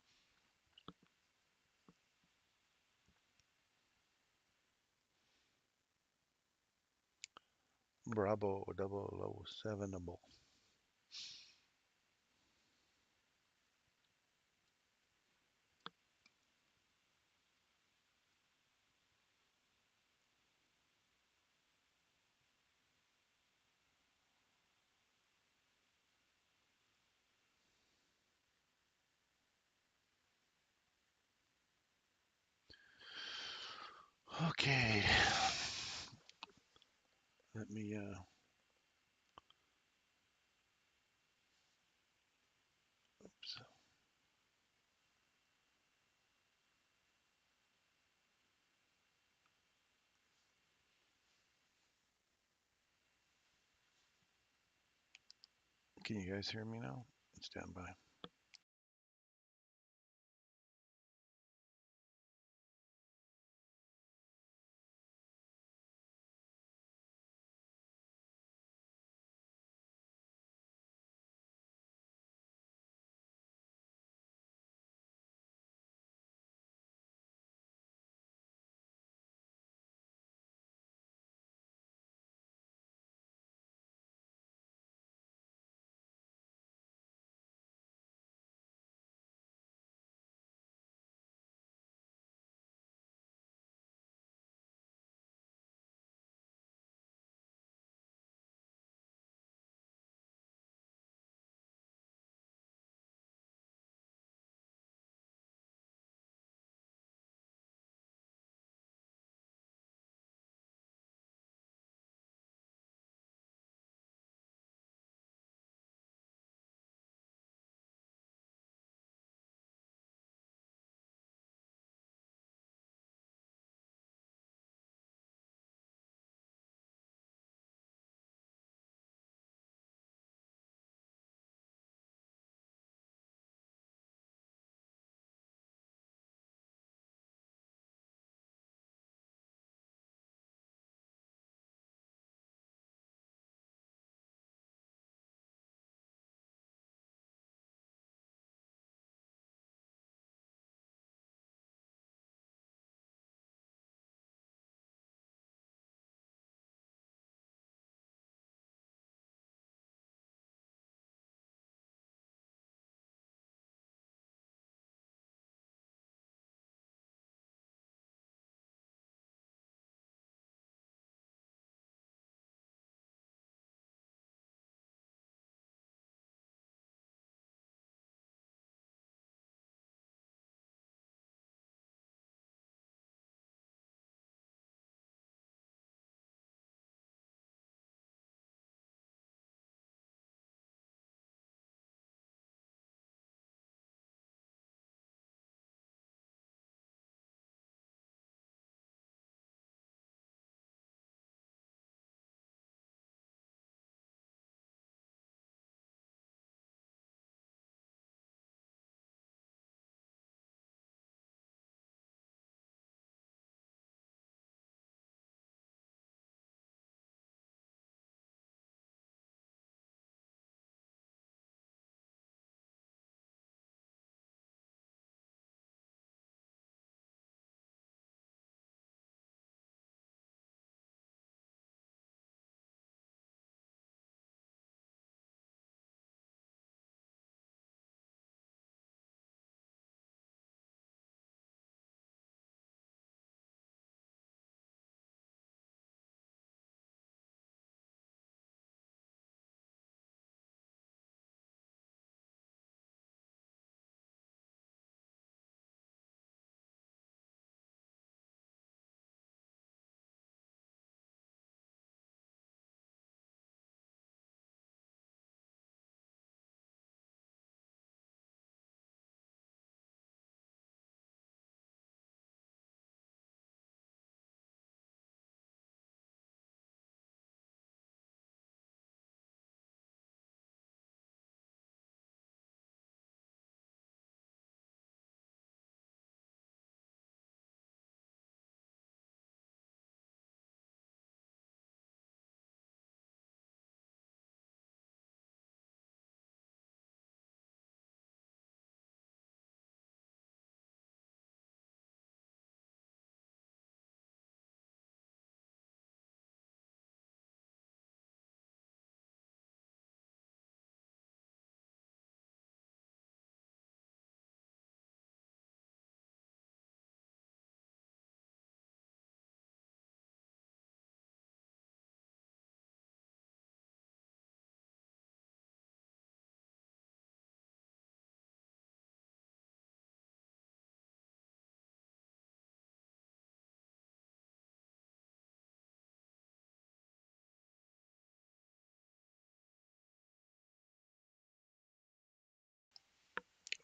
Bravo 007able. Okay. Let me oops. Can you guys hear me now? Stand by.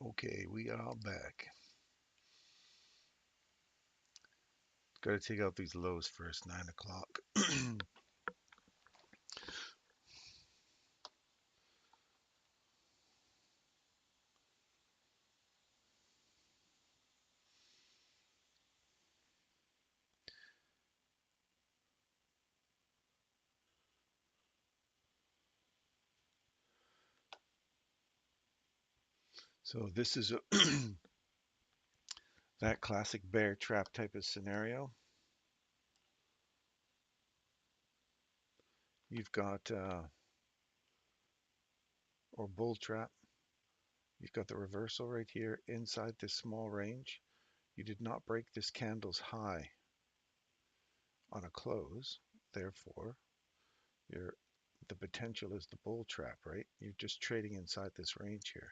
Okay, we are back. Got to take out these lows first, 9 o'clock. So this is that classic bear trap type of scenario. You've got, or bull trap, you've got the reversal right here inside this small range. You did not break this candle's high on a close. Therefore, the potential is the bull trap, right? You're just trading inside this range here.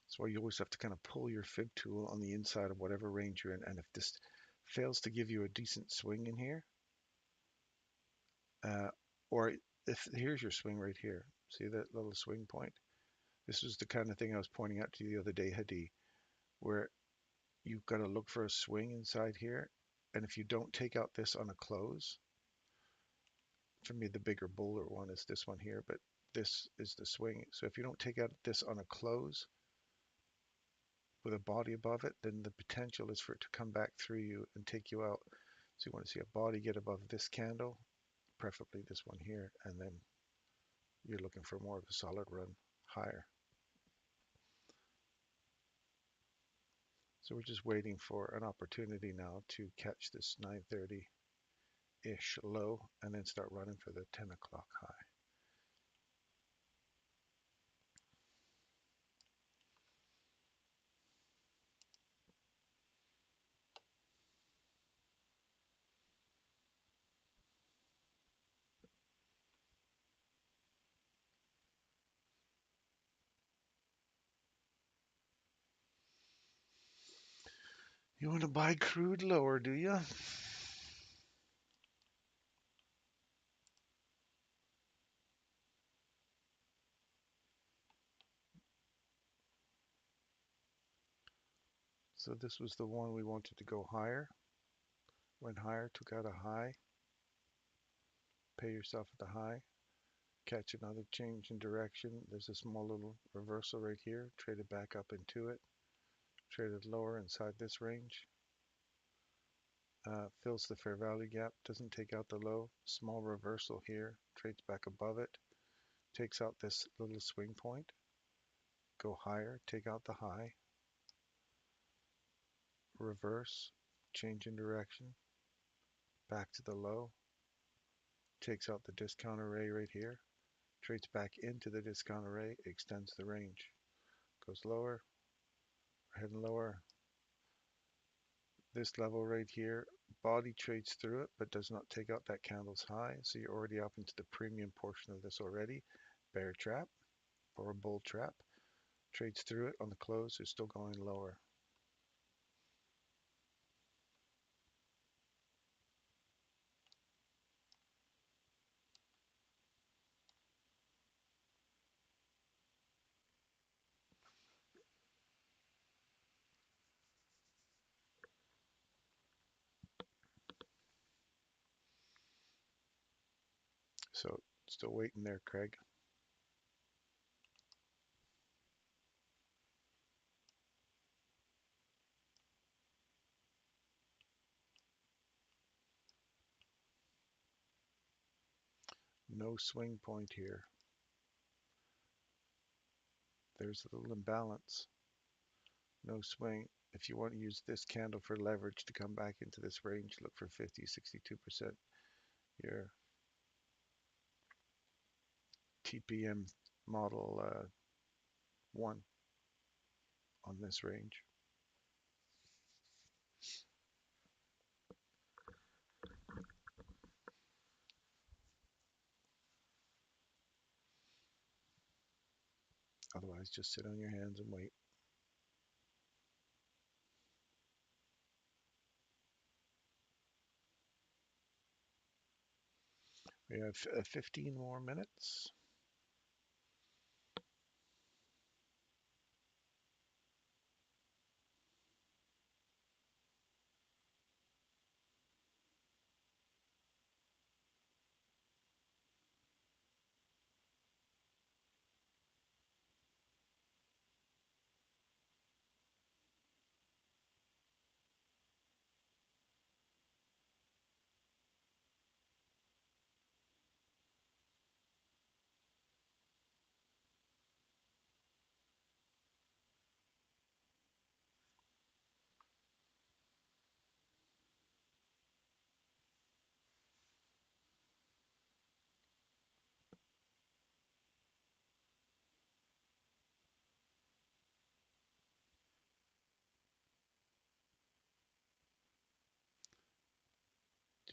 That's why you always have to kind of pull your fib tool on the inside of whatever range you're in. And if this fails to give you a decent swing in here, or if here's your swing right here, see that little swing point? This is the kind of thing I was pointing out to you the other day, Hadi, where you've got to look for a swing inside here. And if you don't take out this on a close, for me, the bigger bowler one is this one here, but this is the swing. So if you don't take out this on a close with a body above it, then the potential is for it to come back through you and take you out. So you want to see a body get above this candle, preferably this one here, and then you're looking for more of a solid run higher. So we're just waiting for an opportunity now to catch this 930-ish low and then start running for the 10 o'clock high. You want to buy crude lower, do you? So this was the one we wanted to go higher. Went higher, took out a high. Pay yourself at the high. Catch another change in direction. There's a small little reversal right here. Traded back up into it. Traded lower inside this range. Fills the fair value gap. Doesn't take out the low. Small reversal here. Trades back above it. Takes out this little swing point. Go higher. Take out the high. Reverse. Change in direction. Back to the low. Takes out the discount array right here. Trades back into the discount array. Extends the range. Goes lower. Heading lower. This level right here, body trades through it, but does not take out that candle's high. So you're already up into the premium portion of this already. Bear trap or a bull trap. Trades through it on the close, is still going lower. So still waiting there, Craig. No swing point here. There's a little imbalance. No swing. If you want to use this candle for leverage to come back into this range, look for 50, 62%. Your TPM model 1 on this range. Otherwise, just sit on your hands and wait. We have 15 more minutes.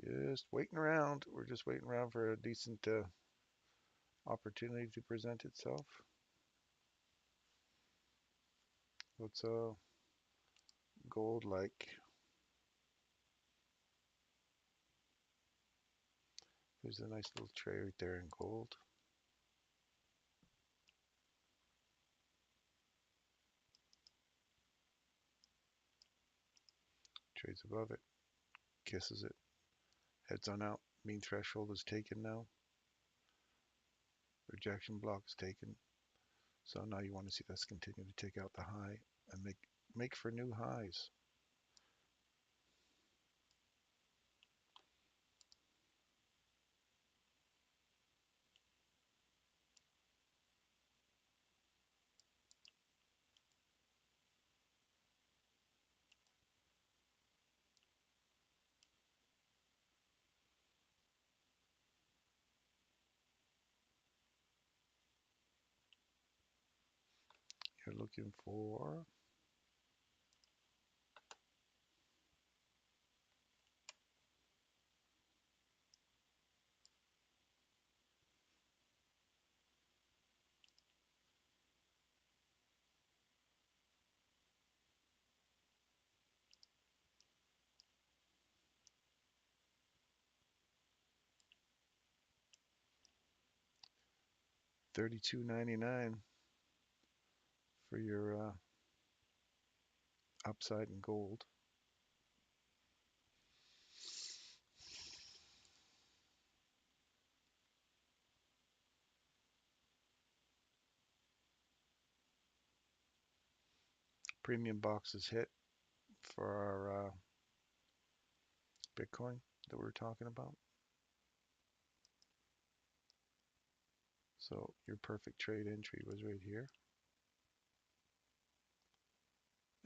Just waiting around. We're just waiting around for a decent opportunity to present itself. What's gold like? There's a nice little tray right there in gold. Trades above it, kisses it, heads on out. Mean threshold is taken now. Rejection block is taken. So now you want to see this continue to take out the high and make for new highs. You're looking for $32.99 for your upside in gold. Premium box is hit for our Bitcoin that we were talking about. So your perfect trade entry was right here.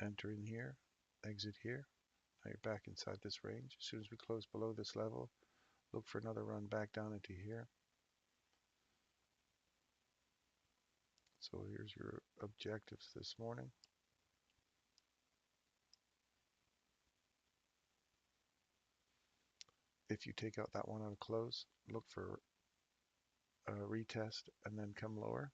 Enter in here, exit here. Now you're back inside this range. As soon as we close below this level, look for another run back down into here. So here's your objectives this morning. If you take out that one on close, look for a retest and then come lower.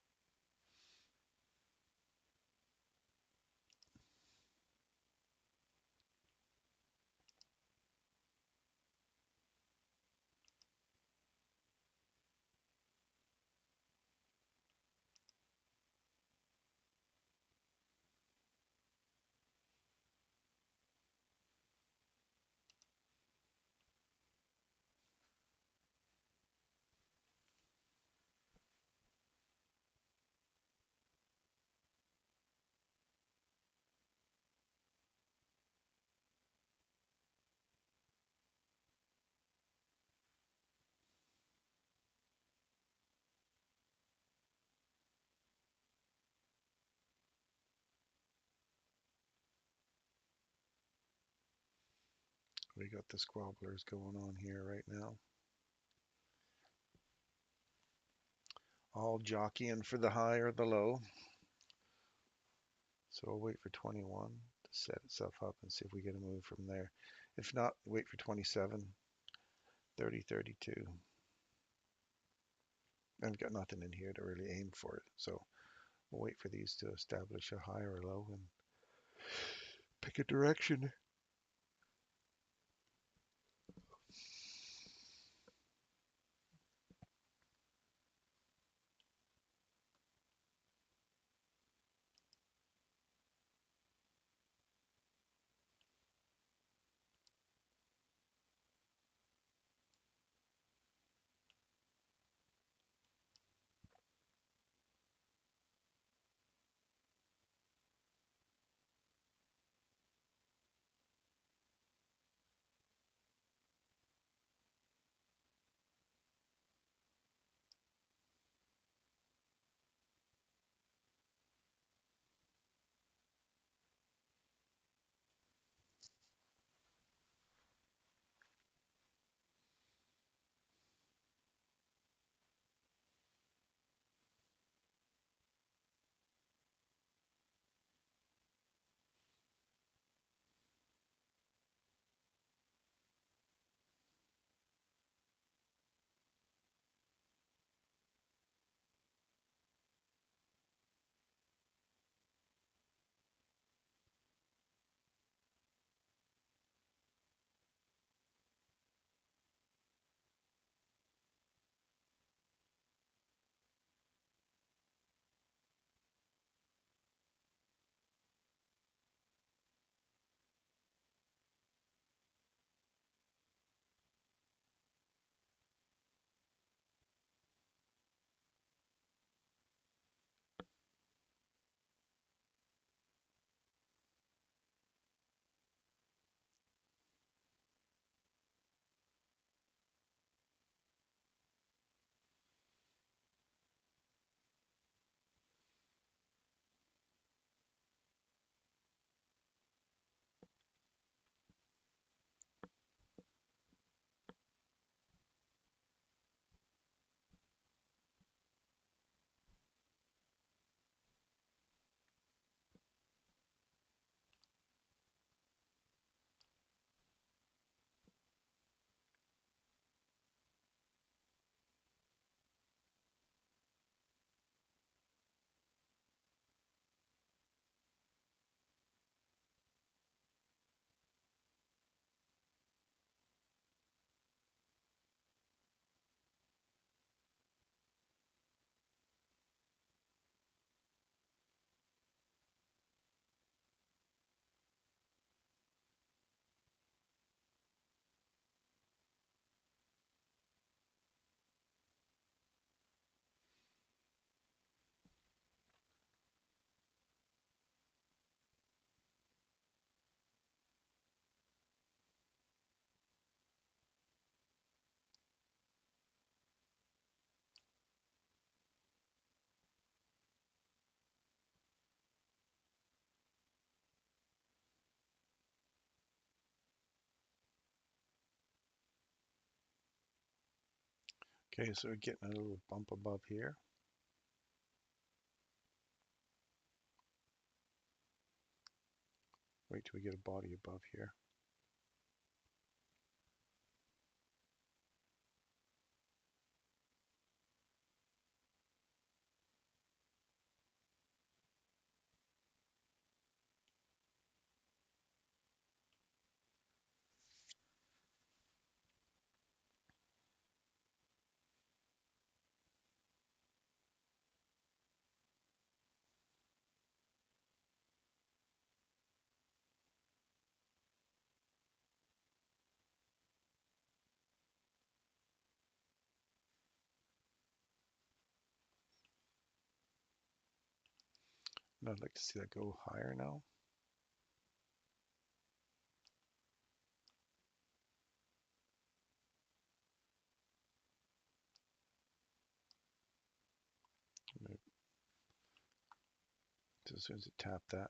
We got the squabblers going on here right now. All jockeying for the high or the low. So we'll wait for 21 to set itself up and see if we get a move from there. If not, wait for 27, 30, 32. I've got nothing in here to really aim for it. So we'll wait for these to establish a high or a low and pick a direction. Okay, so we're getting a little bump above here. Wait till we get a body above here. And I'd like to see that go higher now. So as soon as it tapped that,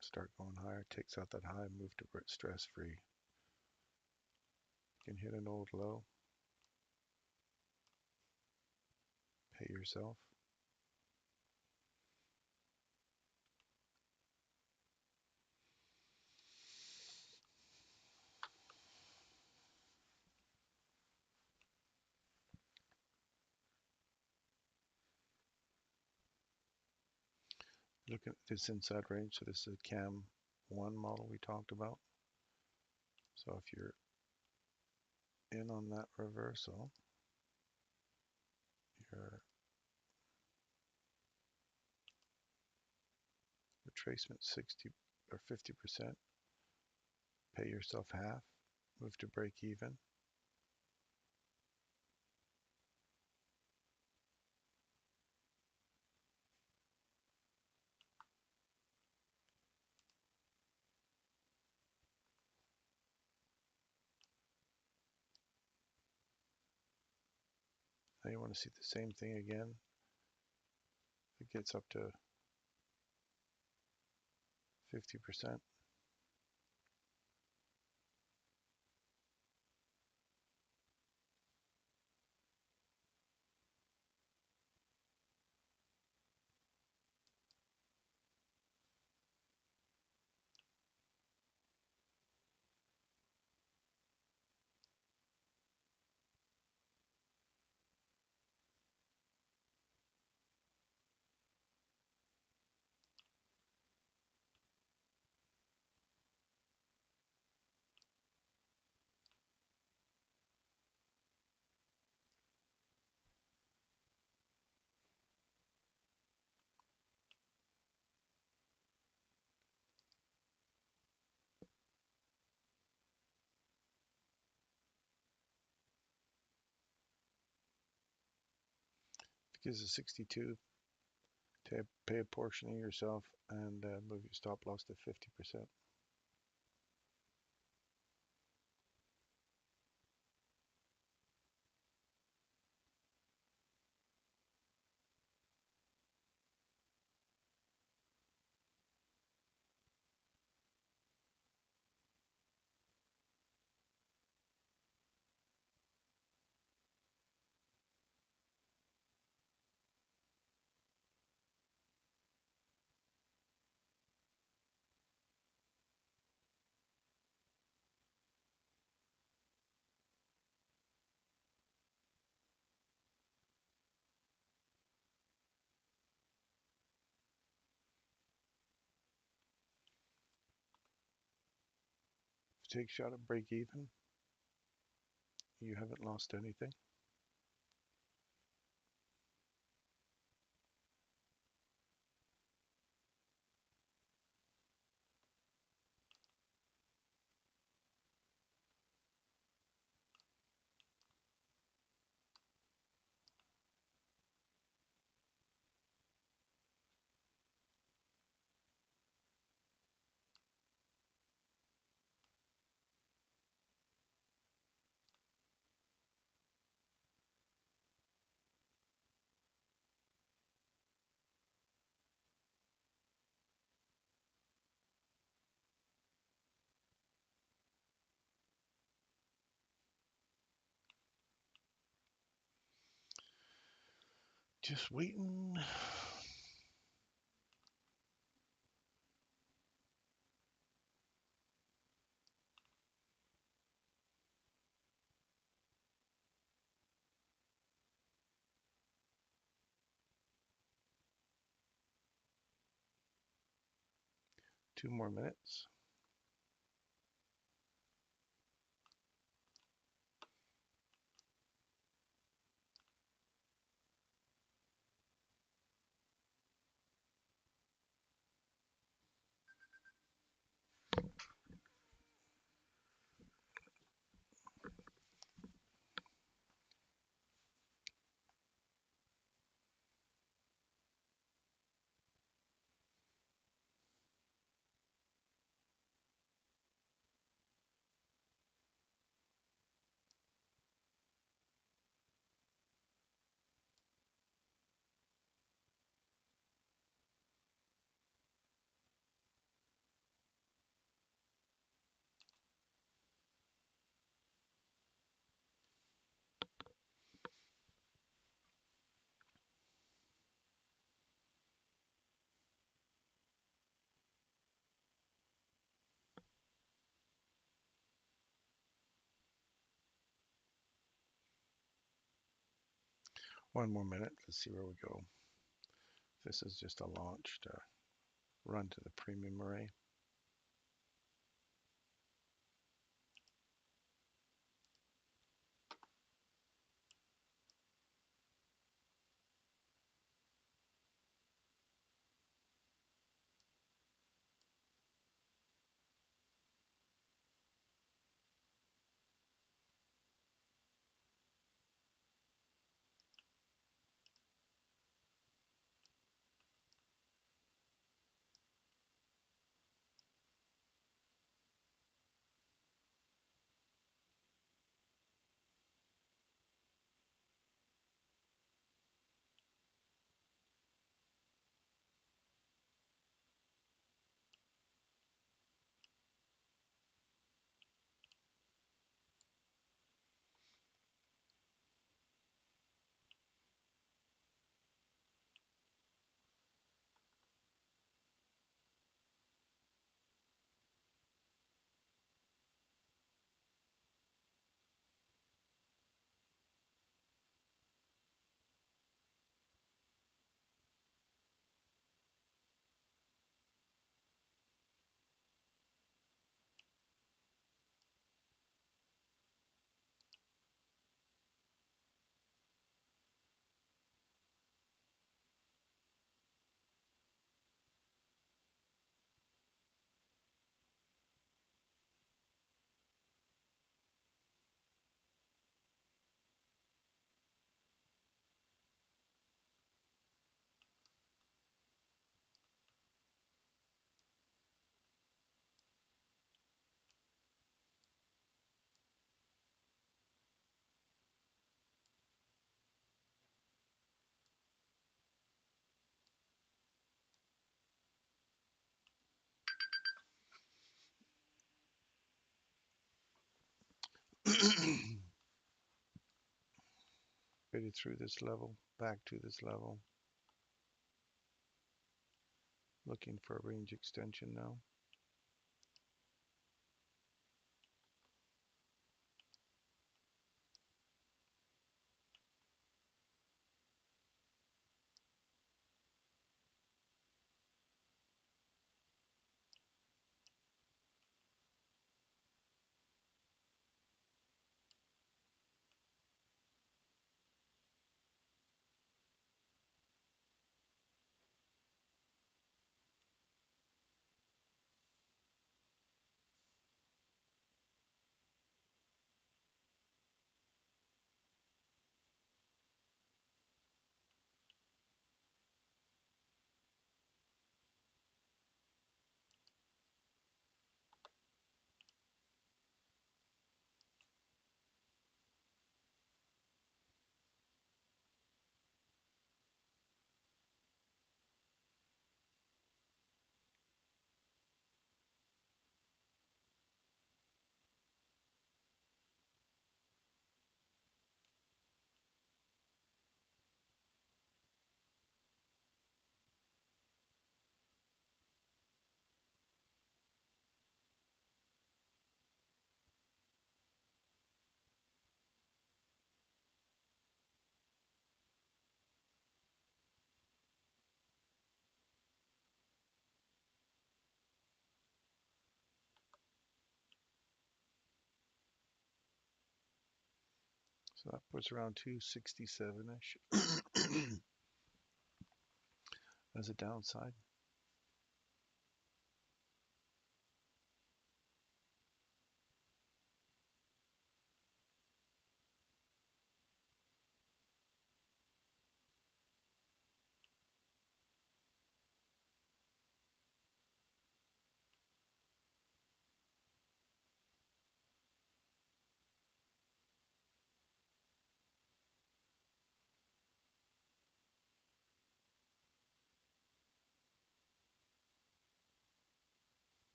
start going higher, takes out that high, move to stress free. You can hit an old low, pay yourself. Looking at this inside range, so this is a cam 1 model we talked about. So if you're in on that reversal, your retracement 60 or 50%, pay yourself half, move to break even. Now you want to see the same thing again. It gets up to 50%. If it gives a 62, pay a portion of yourself and move your stop loss to 50%. If you take a shot at break even, you haven't lost anything. Just waiting. Two more minutes. One more minute. Let's see where we go. This is just a launch to run to the premium array. Traded through this level, back to this level. Looking for a range extension now. So that puts around 267-ish as a downside.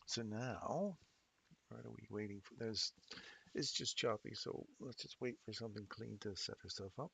So now, what are we waiting for? It's just choppy, so let's just wait for something clean to set herself up.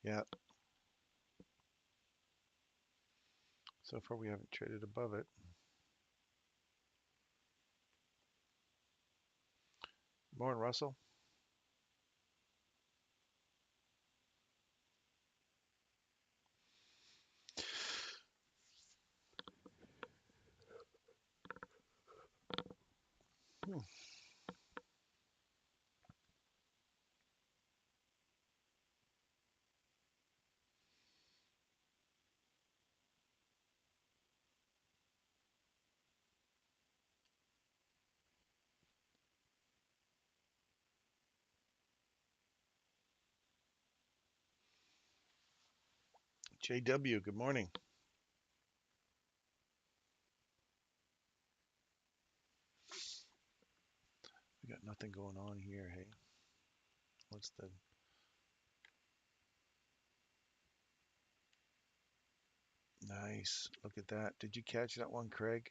Yeah, so far we haven't traded above it. Morning, Russell. Hmm. JW, good morning. We got nothing going on here, hey? What's the nice? Look at that. Did you catch that one, Craig?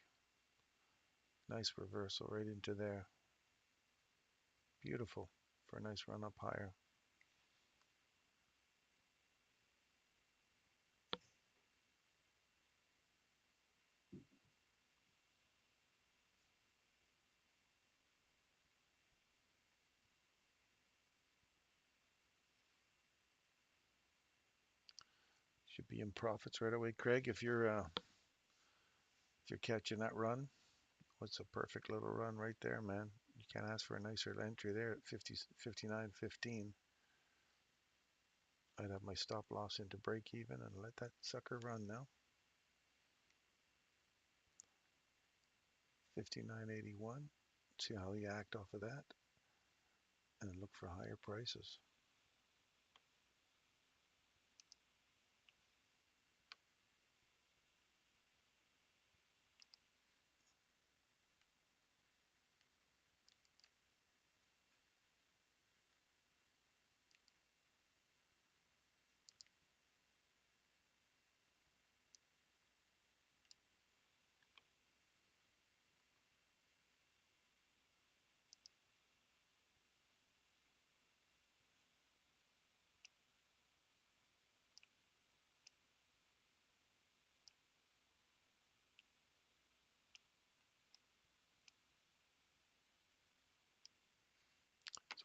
Nice reversal right into there. Beautiful for a nice run up higher. Should be in profits right away, Craig. If you're catching that run, what's a perfect little run right there, man? You can't ask for a nicer entry there at 50, 59.15. I'd have my stop loss into break even and let that sucker run now. 59.81. See how you act off of that, and look for higher prices.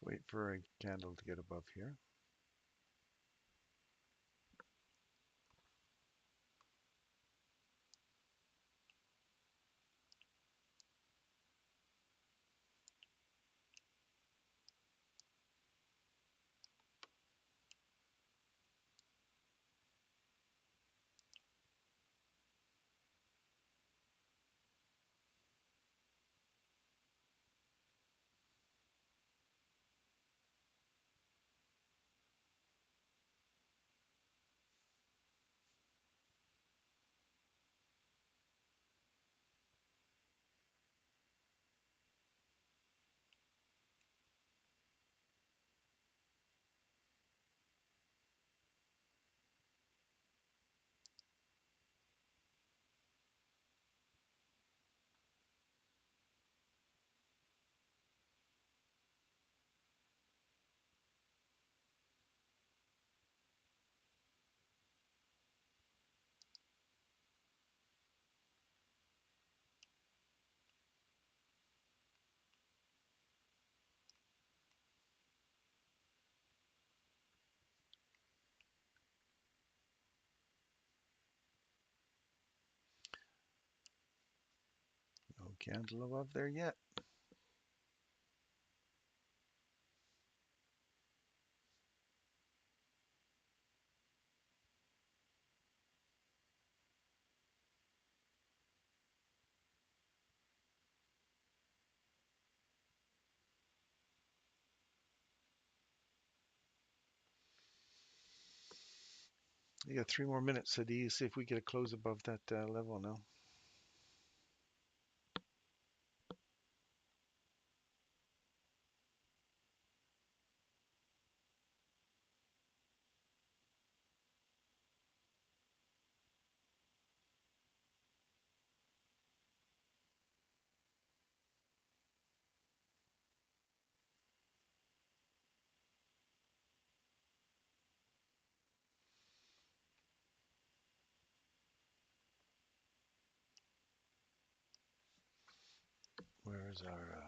Let's wait for a candle to get above here. No candle above there yet. You got 3 more minutes, so do you see if we get a close above that level now? Where's our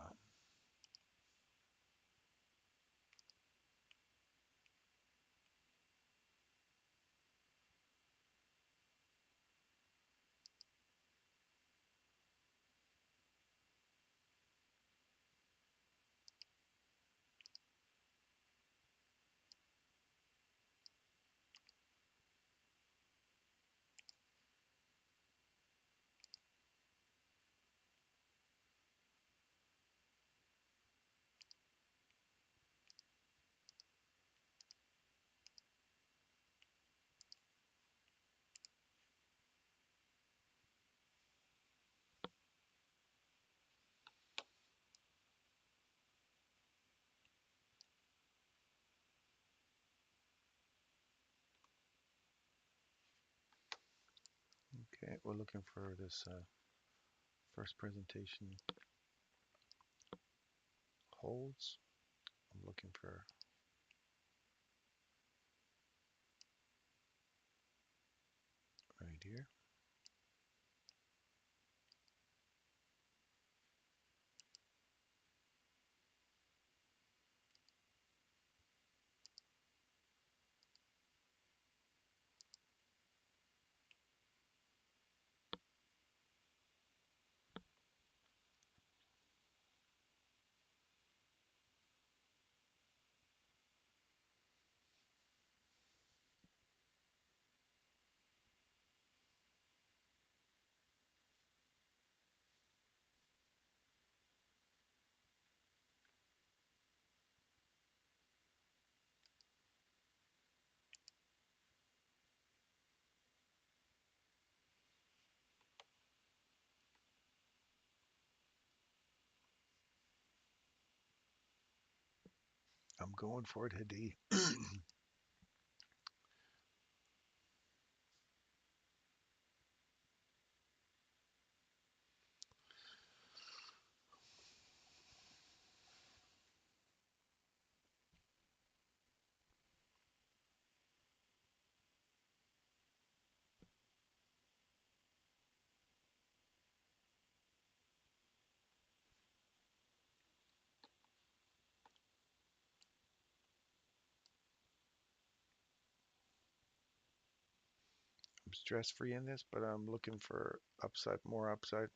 okay, we're looking for this first presentation holds. I'm looking for right here. I'm going for it, Hadi. stress free in this, but I'm looking for upside, more upside.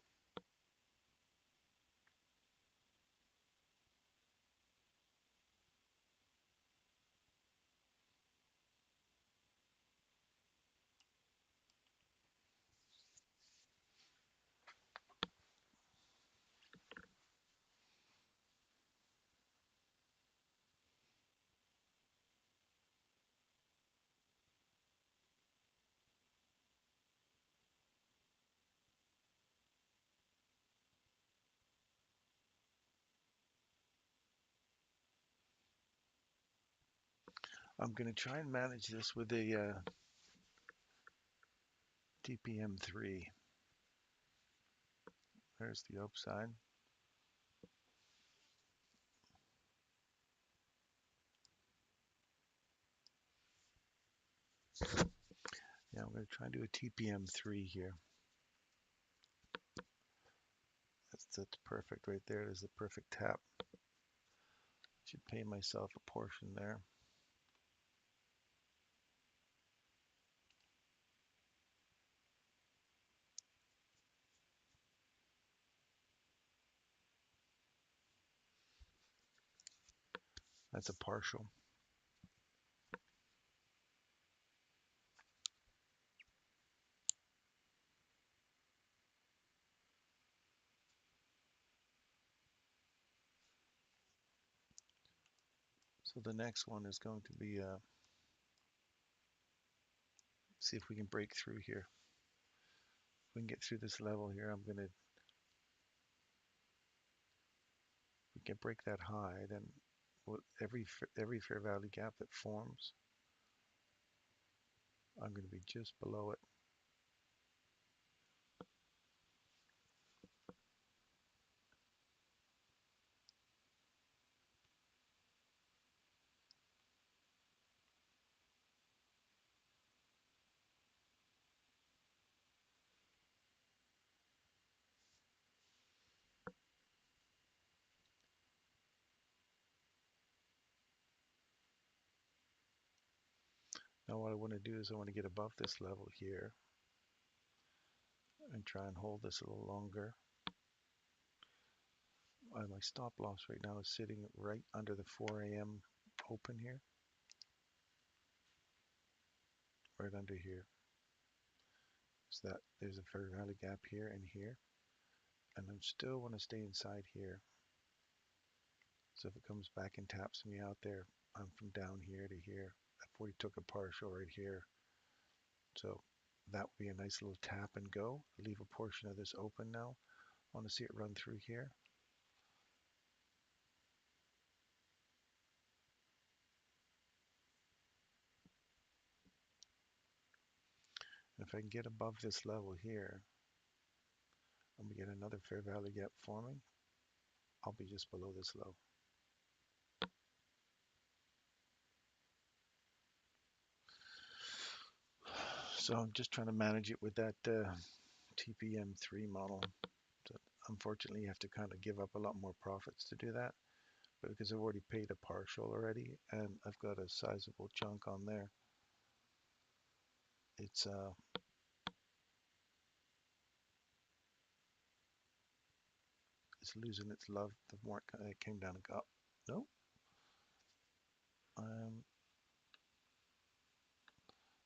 I'm going to try and manage this with a TPM3. There's the upside. Yeah, I'm going to try and do a TPM3 here. That's perfect right there. There's the perfect tap. Should pay myself a portion there. That's a partial. So the next one is going to be see if we can break through here. If we can get through this level here, I'm going to, we can break that high, then every fair value gap that forms, I'm going to be just below it. Now what I want to do is I want to get above this level here and try and hold this a little longer. My stop loss right now is sitting right under the 4 a.m. open here, right under here. So that there's a fair value gap here and here, and I still want to stay inside here. So if it comes back and taps me out there, I'm from down here to here. I've already took a partial right here. So that would be a nice little tap and go. Leave a portion of this open now. I want to see it run through here. And if I can get above this level here, and we get another fair value gap forming, I'll be just below this low. So I'm just trying to manage it with that TPM3 model. So unfortunately, you have to kind of give up a lot more profits to do that. But because I've already paid a partial already, and I've got a sizable chunk on there, it's losing its love the more it came down and got. No.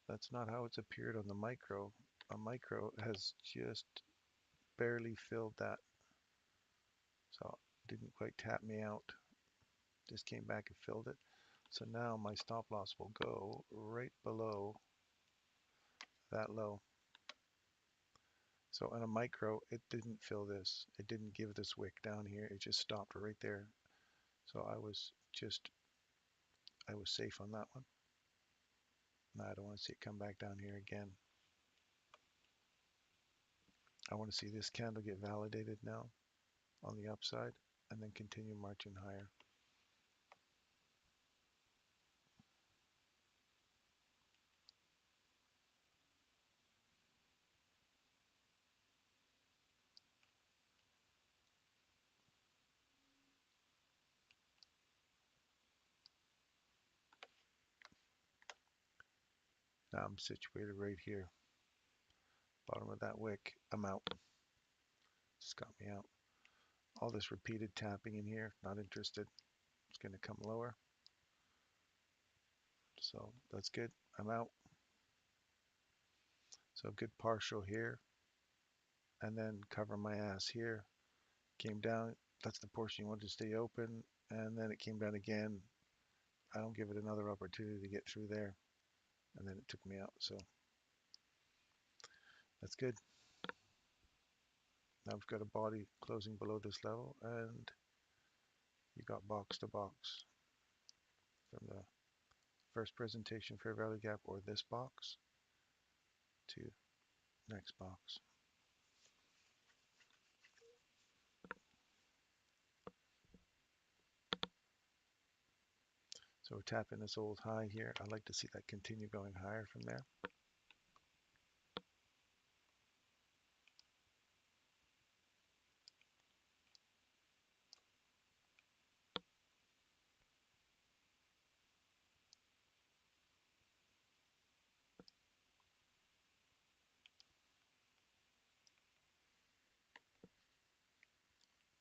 That's not how it's appeared on the micro. A micro has just barely filled that. So it didn't quite tap me out. Just came back and filled it. So now my stop loss will go right below that low. So on a micro, it didn't fill this. It didn't give this wick down here. It just stopped right there. So I was safe on that one. Now I don't want to see it come back down here again. I want to see this candle get validated now on the upside and then continue marching higher. Now I'm situated right here. Bottom of that wick. I'm out. Just got me out. All this repeated tapping in here, not interested. It's going to come lower. So that's good. I'm out. So good partial here. And then cover my ass here. Came down. That's the portion you want to stay open. And then it came down again. I don't give it another opportunity to get through there. And then it took me out. So that's good. Now we've got a body closing below this level. And you got box to box from the first presentation fair value gap or this box to next box. So we're tapping this old high here. I'd like to see that continue going higher from there.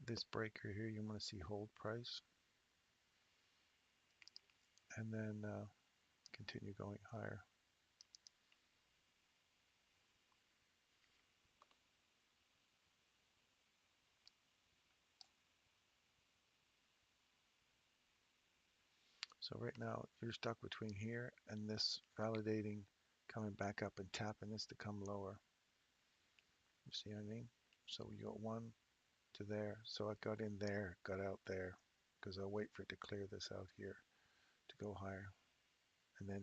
This breaker here, you want to see hold price and then continue going higher. So right now you're stuck between here and this validating, coming back up and tapping this to come lower. You see what I mean? So we got one to there. So I got in there, got out there, because I'll wait for it to clear this out here to go higher. And then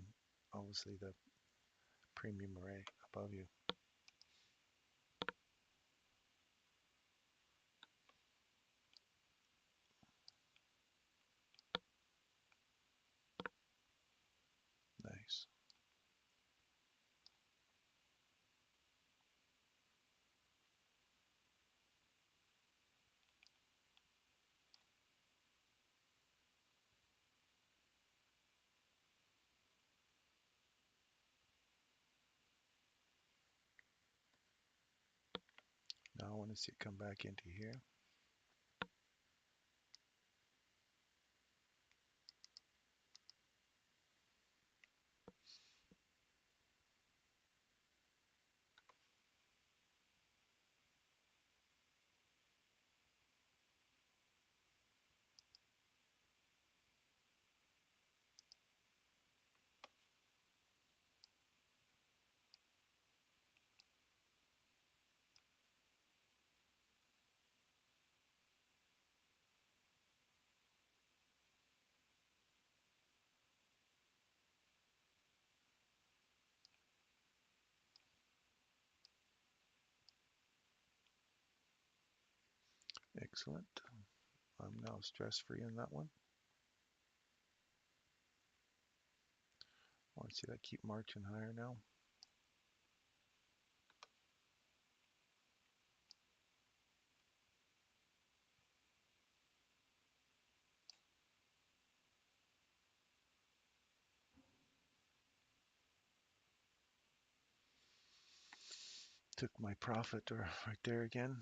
obviously the premium array above you. Nice. Now I want to see it come back into here. Excellent. I'm now stress-free in that one. I want to see that keep marching higher now. Took my profit right there again.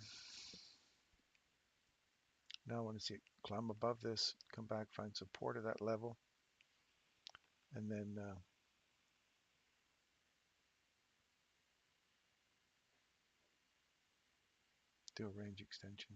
Now I want to see it climb above this, come back, find support at that level, and then do a range extension.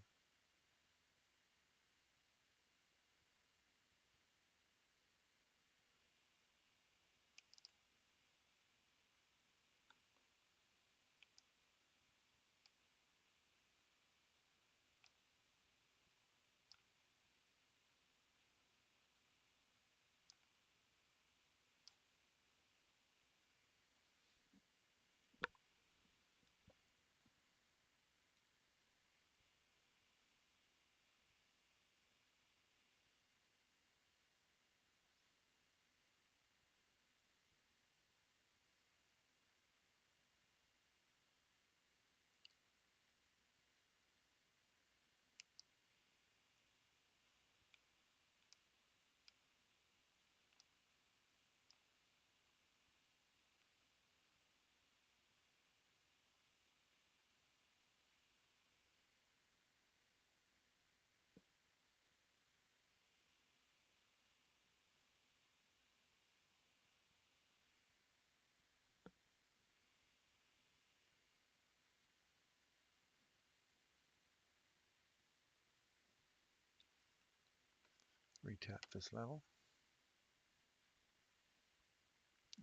Retap this level.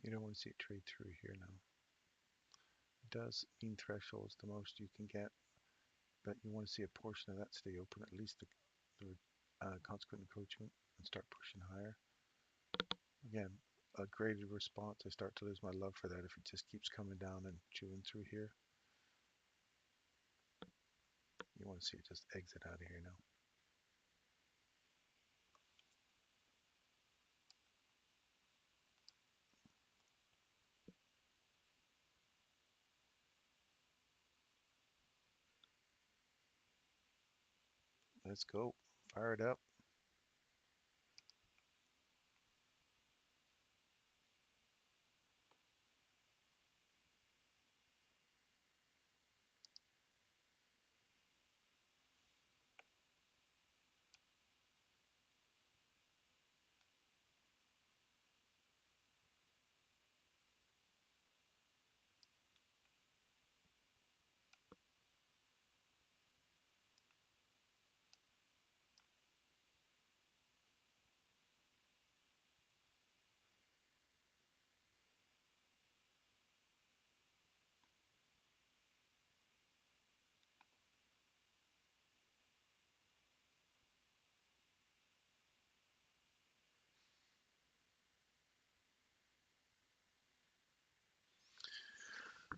You don't want to see it trade through here now. It does mean threshold is the most you can get, but you want to see a portion of that stay open, at least the consequent encroachment, and start pushing higher. Again, a graded response, I start to lose my love for that if it just keeps coming down and chewing through here. You want to see it just exit out of here now. Let's go. Fire it up.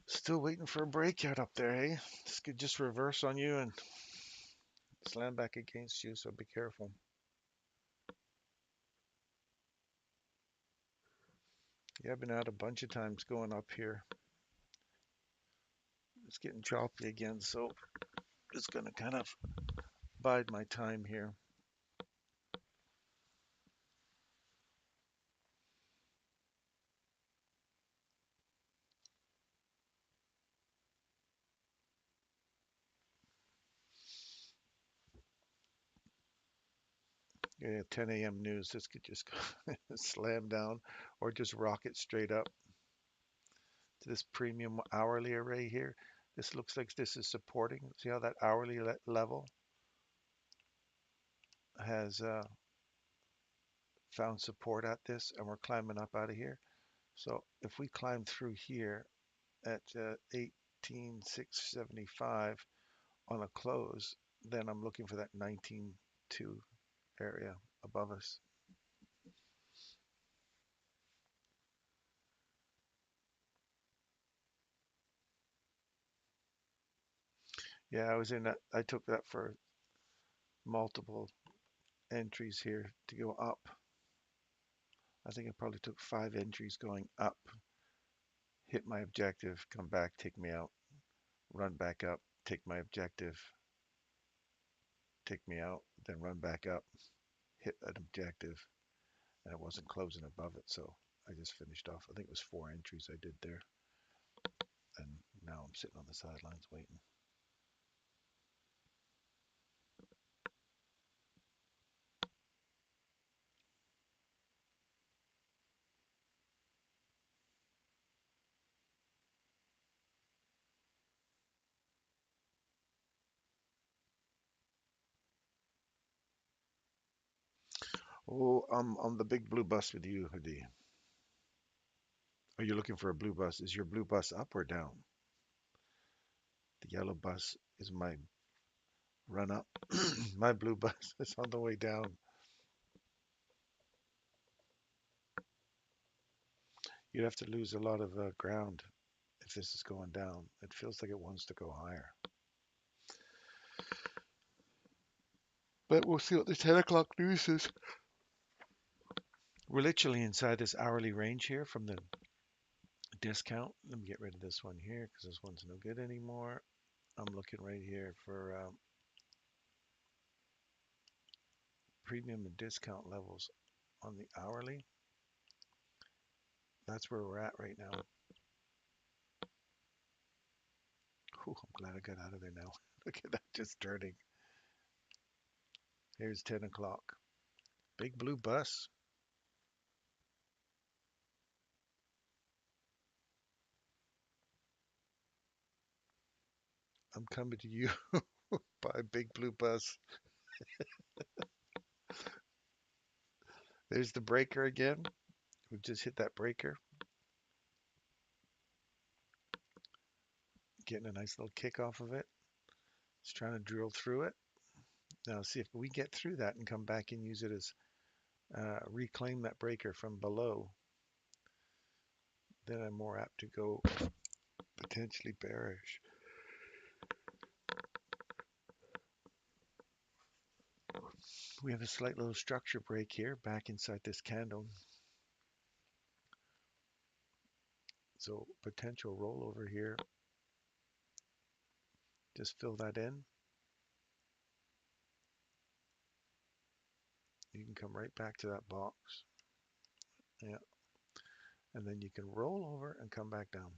Still waiting for a breakout up there, hey? This could just reverse on you and slam back against you, so be careful. Yeah, I've been out a bunch of times going up here. It's getting choppy again, so just gonna kind of bide my time here. Yeah, 10 a.m. news. This could just slam down or just rocket straight up to this premium hourly array here. This looks like this is supporting. See how that hourly level has found support at this, and we're climbing up out of here. So if we climb through here at 18,675 on a close, then I'm looking for that 19.2 area above us. Yeah, I was in that. I took that for multiple entries here to go up. I think I probably took 5 entries going up, hit my objective, come back, take me out, run back up, take my objective, take me out, then run back up, hit an objective, and it wasn't closing above it, so I just finished off. I think it was 4 entries I did there, and now I'm sitting on the sidelines waiting. Oh, I'm on the big blue bus with you, Hadi. Are you looking for a blue bus? Is your blue bus up or down? The yellow bus is my run up. My blue bus is on the way down. You'd have to lose a lot of ground if this is going down. It feels like it wants to go higher. But we'll see what the 10 o'clock news is. We're literally inside this hourly range here from the discount. Let me get rid of this one here because this one's no good anymore. I'm looking right here for premium and discount levels on the hourly. That's where we're at right now. Whew, I'm glad I got out of there now. Look at that just turning. Here's 10 o'clock. Big blue bus. I'm coming to you by big blue bus. There's the breaker again. We've just hit that breaker. Getting a nice little kick off of it. It's trying to drill through it. Now see if we get through that and come back and use it as reclaim that breaker from below. Then I'm more apt to go potentially bearish. We have a slight little structure break here back inside this candle. So potential rollover here. Just fill that in. You can come right back to that box. Yeah. And then you can roll over and come back down.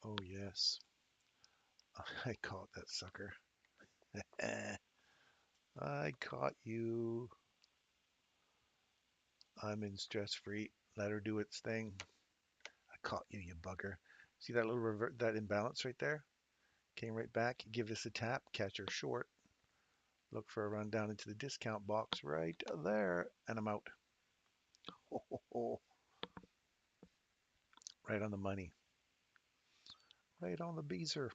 Oh yes. I caught that sucker. I caught you. I'm in stress free. Let her do its thing. I caught you, you bugger. See that little revert, that imbalance right there? Came right back. Give this a tap. Catch her short. Look for a run down into the discount box right there. And I'm out. Ho, ho, ho. Right on the money. Right on the beezer.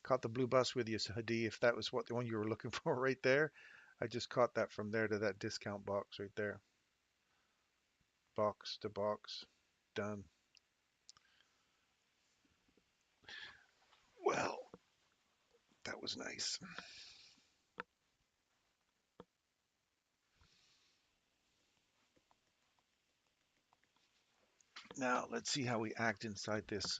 Caught the blue bus with you, Hadi, if that was what the one you were looking for right there. I just caught that from there to that discount box right there. Box to box. Done. Well, that was nice. Now, let's see how we act inside this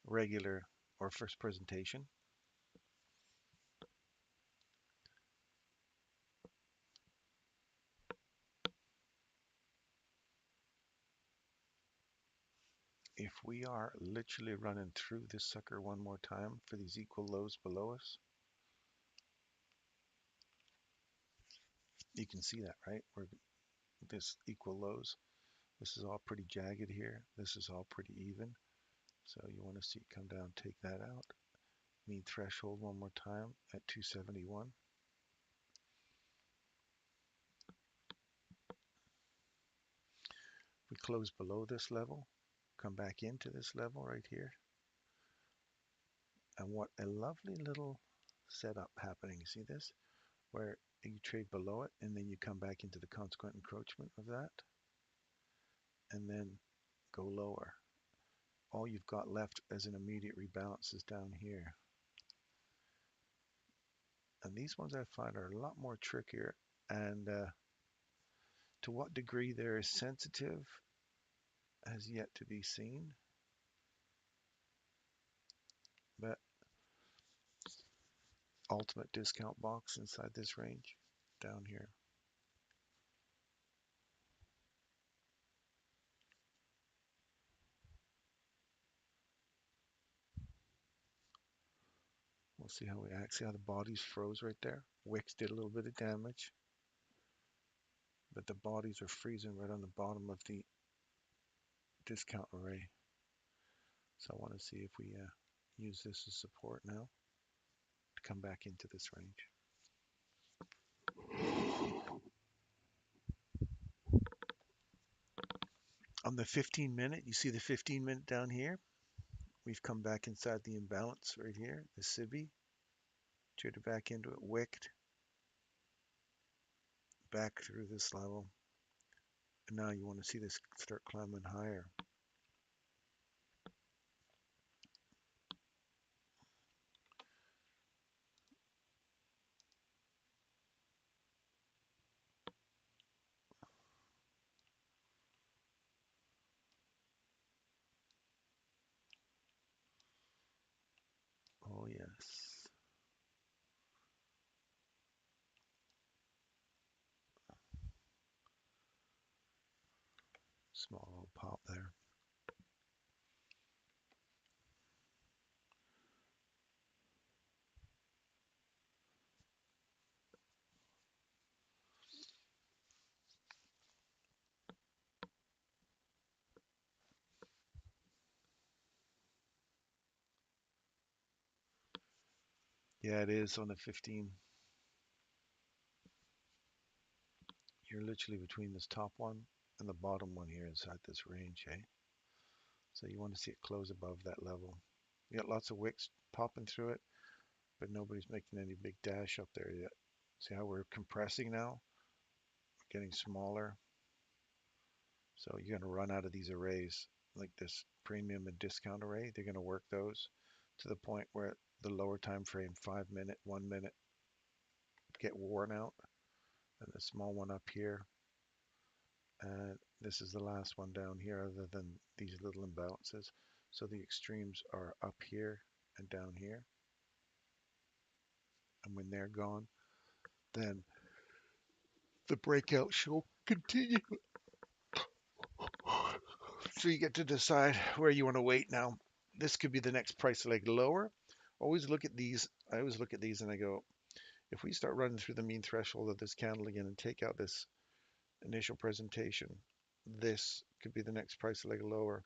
regular or first presentation. If we are literally running through this sucker one more time for these equal lows below us, you can see that, right? Where this equal lows, this is all pretty jagged here. This is all pretty even. So you want to see it come down, take that out. Mean threshold one more time at 271. We close below this level, come back into this level right here. And what a lovely little setup happening. You see this? Where you trade below it and then you come back into the consequent encroachment of that and then go lower. All you've got left as an immediate rebalance is down here. And these ones I find are a lot more trickier, and to what degree they're sensitive has yet to be seen. But ultimate discount box inside this range down here. We'll see how we act. See how the bodies froze right there? Wicks did a little bit of damage, but the bodies are freezing right on the bottom of the discount array. So I want to see if we use this as support now to come back into this range. On the 15-minute, you see the 15-minute down here? We've come back inside the imbalance right here, the SIBI. Traded back into it, wicked. Back through this level. And now you want to see this start climbing higher. Oh yes. Small little pop there. Yeah, it is on the 15. You're literally between this top one and the bottom one here inside this range, eh? So you want to see it close above that level. You got lots of wicks popping through it, but nobody's making any big dash up there yet. See how we're compressing now? We're getting smaller. So you're going to run out of these arrays, like this premium and discount array. They're going to work those to the point where the lower time frame, 5 minute, 1 minute, get worn out, and the small one up here. And this is the last one down here, other than these little imbalances. So the extremes are up here and down here. And when they're gone, then the breakout shall continue. So you get to decide where you want to wait now. This could be the next price leg lower. Always look at these. I always look at these and I go, if we start running through the mean threshold of this candle again and take out this initial presentation, this could be the next price leg lower.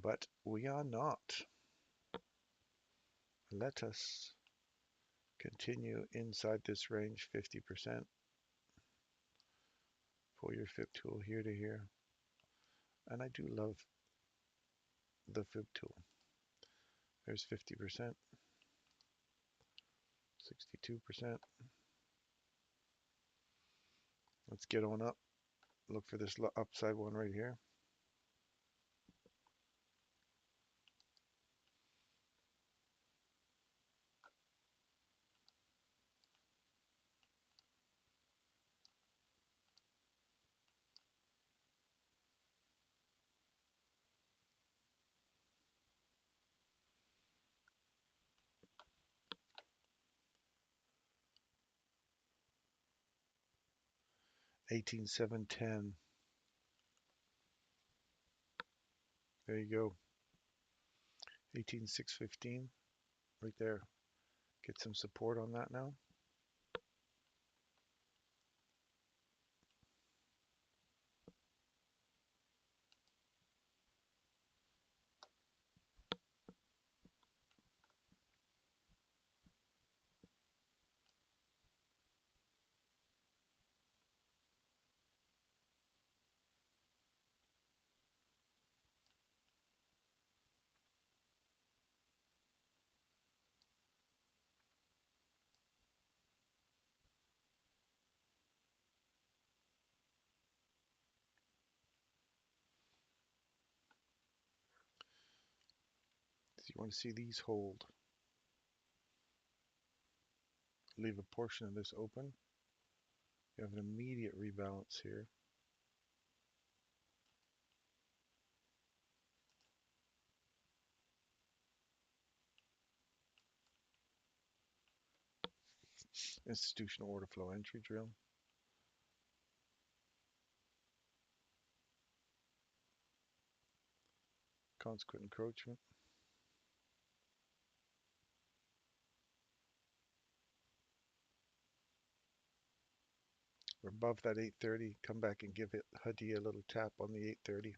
But we are not. Let us continue inside this range, 50%. Pull your fib tool here to here. And I do love the fib tool. There's 50%, 62%. Let's get on up. Look for this upside one right here. Eighteen seven ten. There you go. 18,615 right there. Get some support on that now. So you want to see these hold. Leave a portion of this open. You have an immediate rebalance here. Institutional order flow entry drill. Consequent encroachment. We're above that 830. Come back and give it Hadi a little tap on the 830.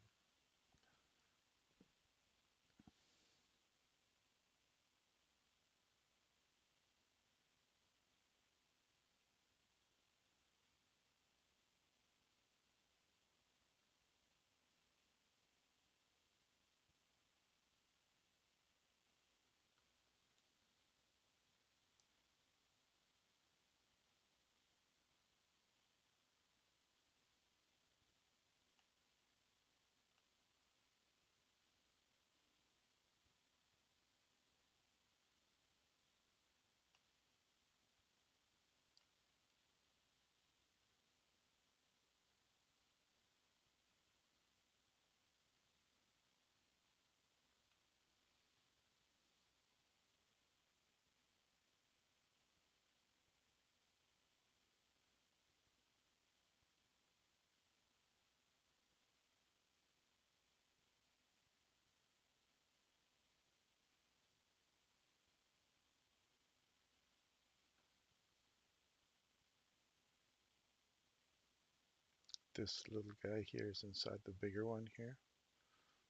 This little guy here is inside the bigger one here.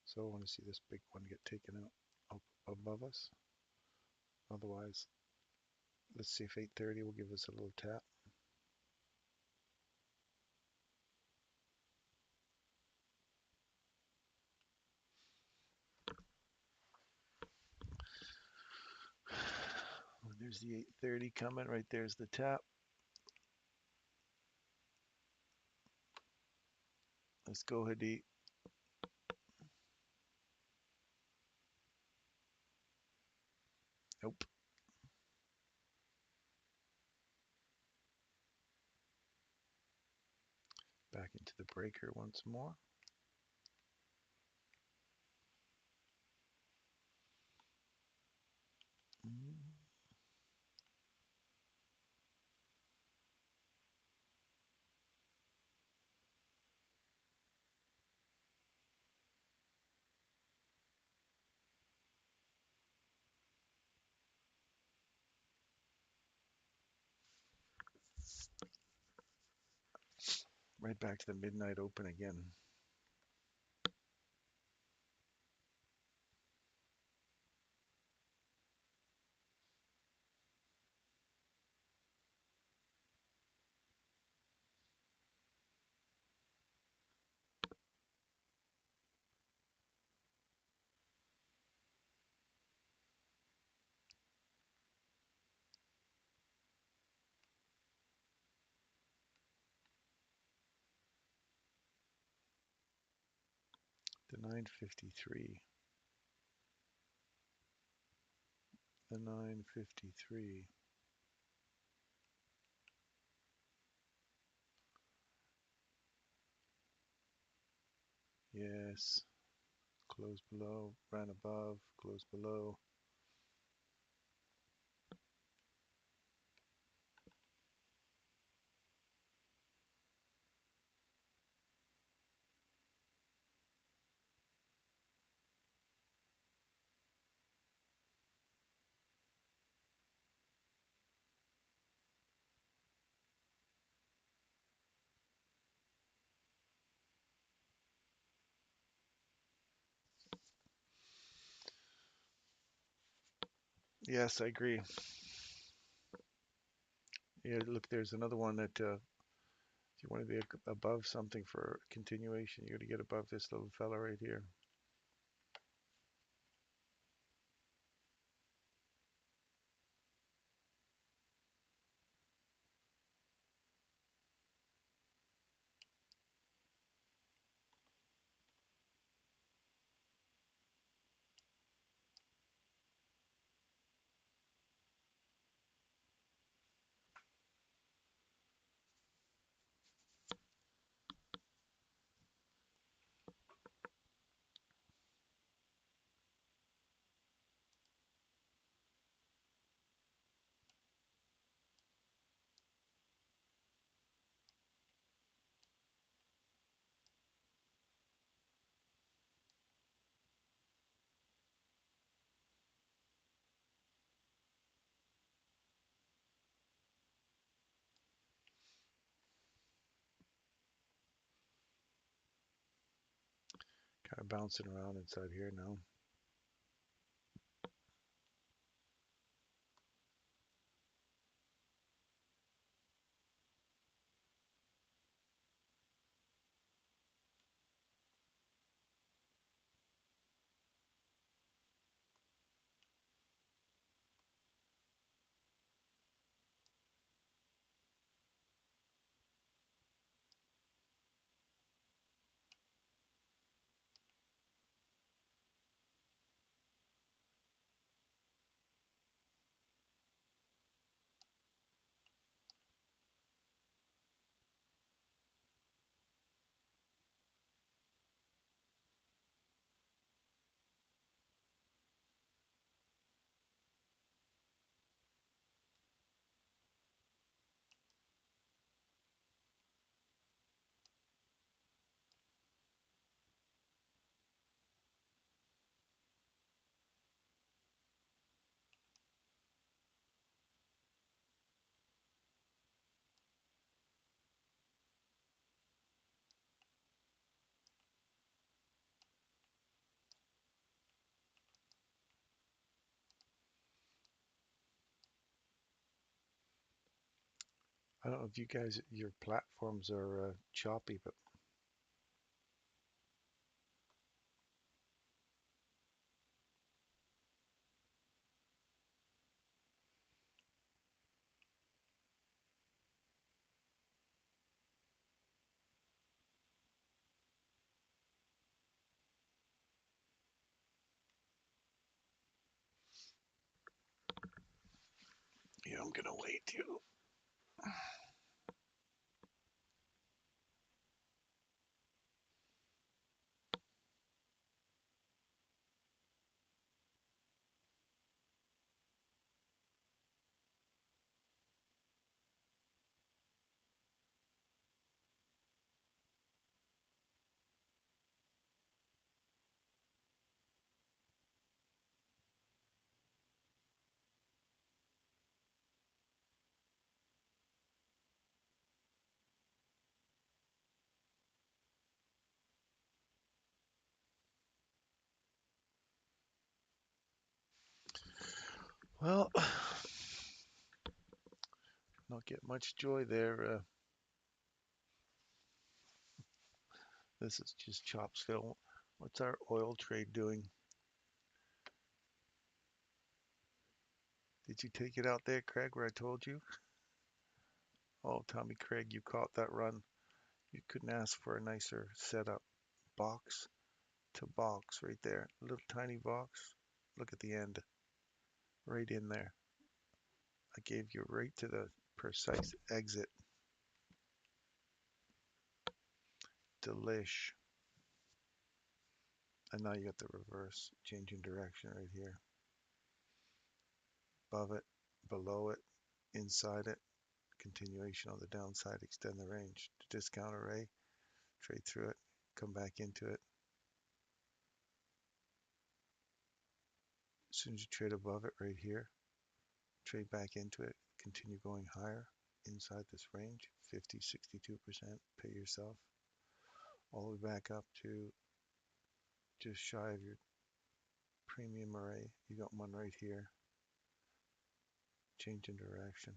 So I want to see this big one get taken out up above us. Otherwise, let's see if 8:30 will give us a little tap. There's the 8:30 coming. Right there's the tap. Let's go, Hadi. Nope. Back into the breaker once more. Right back to the midnight open again. The 953. The 953. Yes. Close below, ran above, close below. Yes, I agree. Yeah, look, there's another one that if you want to be above something for continuation, you got to get above this little fella right here. Kind of bouncing around inside here now. I don't know if you guys, your platforms are choppy, but yeah, I'm gonna wait too. Well, not get much joy there. This is just Chopsville. What's our oil trade doing? Did you take it out there, Craig, where I told you? Oh, Tommy Craig, you caught that run. You couldn't ask for a nicer setup. Box to box right there. Little tiny box. Look at the end. Right in there. I gave you right to the precise exit. Delish. And now you got the reverse. Changing direction right here. Above it, below it, inside it. Continuation on the downside. Extend the range. Discount array. Trade through it. Come back into it. As soon as you trade above it right here, trade back into it, continue going higher inside this range, 50, 62%, pay yourself, all the way back up to just shy of your premium array. You got one right here, change in direction.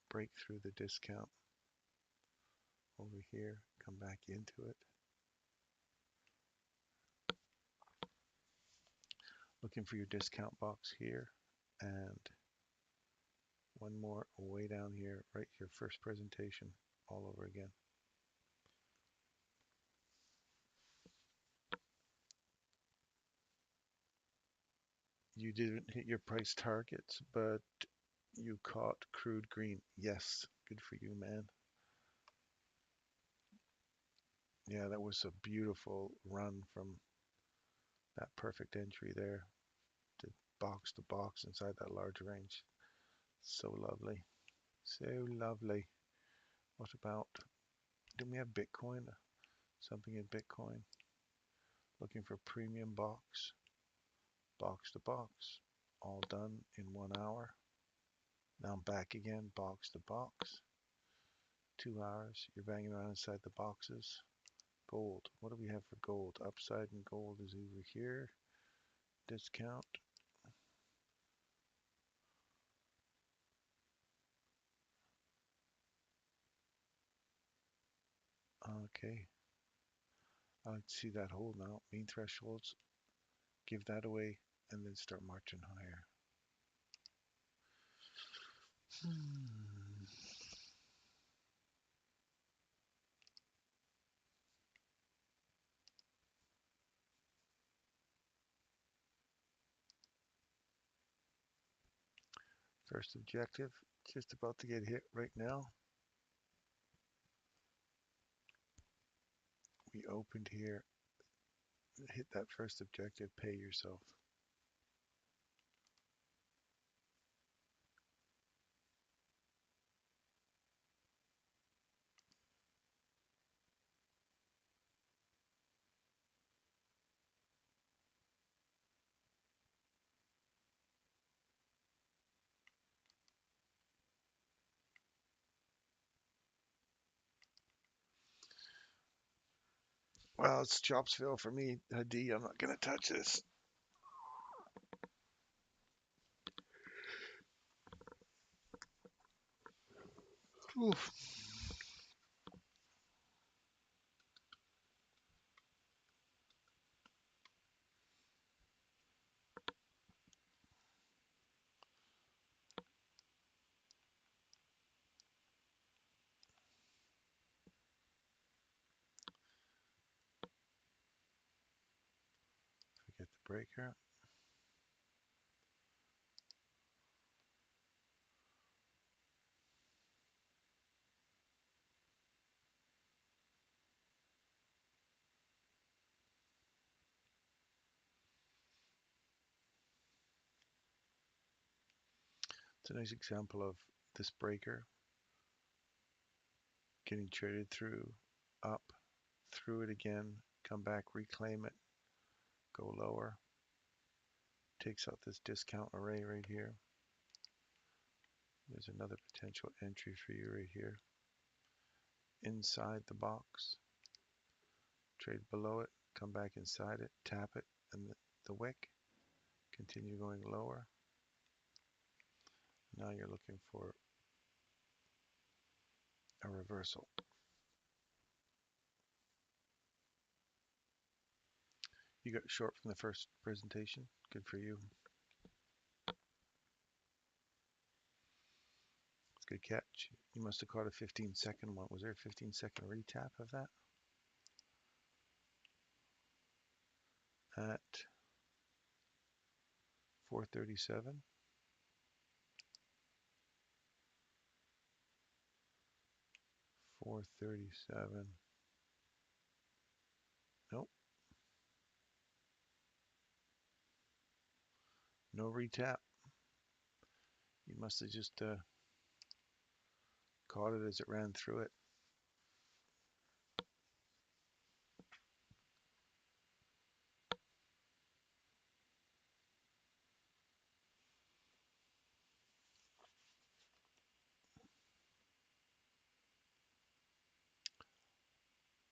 Break through the discount over here, come back into it. Looking for your discount box here, and one more way down here, right your first presentation, all over again. You didn't hit your price targets, but you caught crude green. Yes, good for you, man. Yeah, that was a beautiful run from that perfect entry there to box inside that large range. So lovely. So lovely. What about, do we have Bitcoin? Something in Bitcoin. Looking for premium box to box. All done in 1 hour. Now I'm back again, box to box. 2 hours. You're banging around inside the boxes. Gold. What do we have for gold? Upside in gold is over here. Discount. Okay. I see that hold now. Main thresholds. Give that away and then start marching higher. First objective. Just about to get hit right now. We opened here. Hit that first objective. Pay yourself. Well, it's Chopsville for me, D. I'm not going to touch this. Oof. Forget the breaker. It's a nice example of this breaker getting traded through, up, through it again, come back, reclaim it, go lower, takes out this discount array right here. There's another potential entry for you right here. Inside the box, trade below it, come back inside it, tap it, and the wick, continue going lower. Now you're looking for a reversal. You got short from the first presentation. Good for you. It's a good catch. You must have caught a 15-second one. Was there a 15-second retap of that? At 4:37. 4:37. Nope. No retap. You must have just caught it as it ran through it.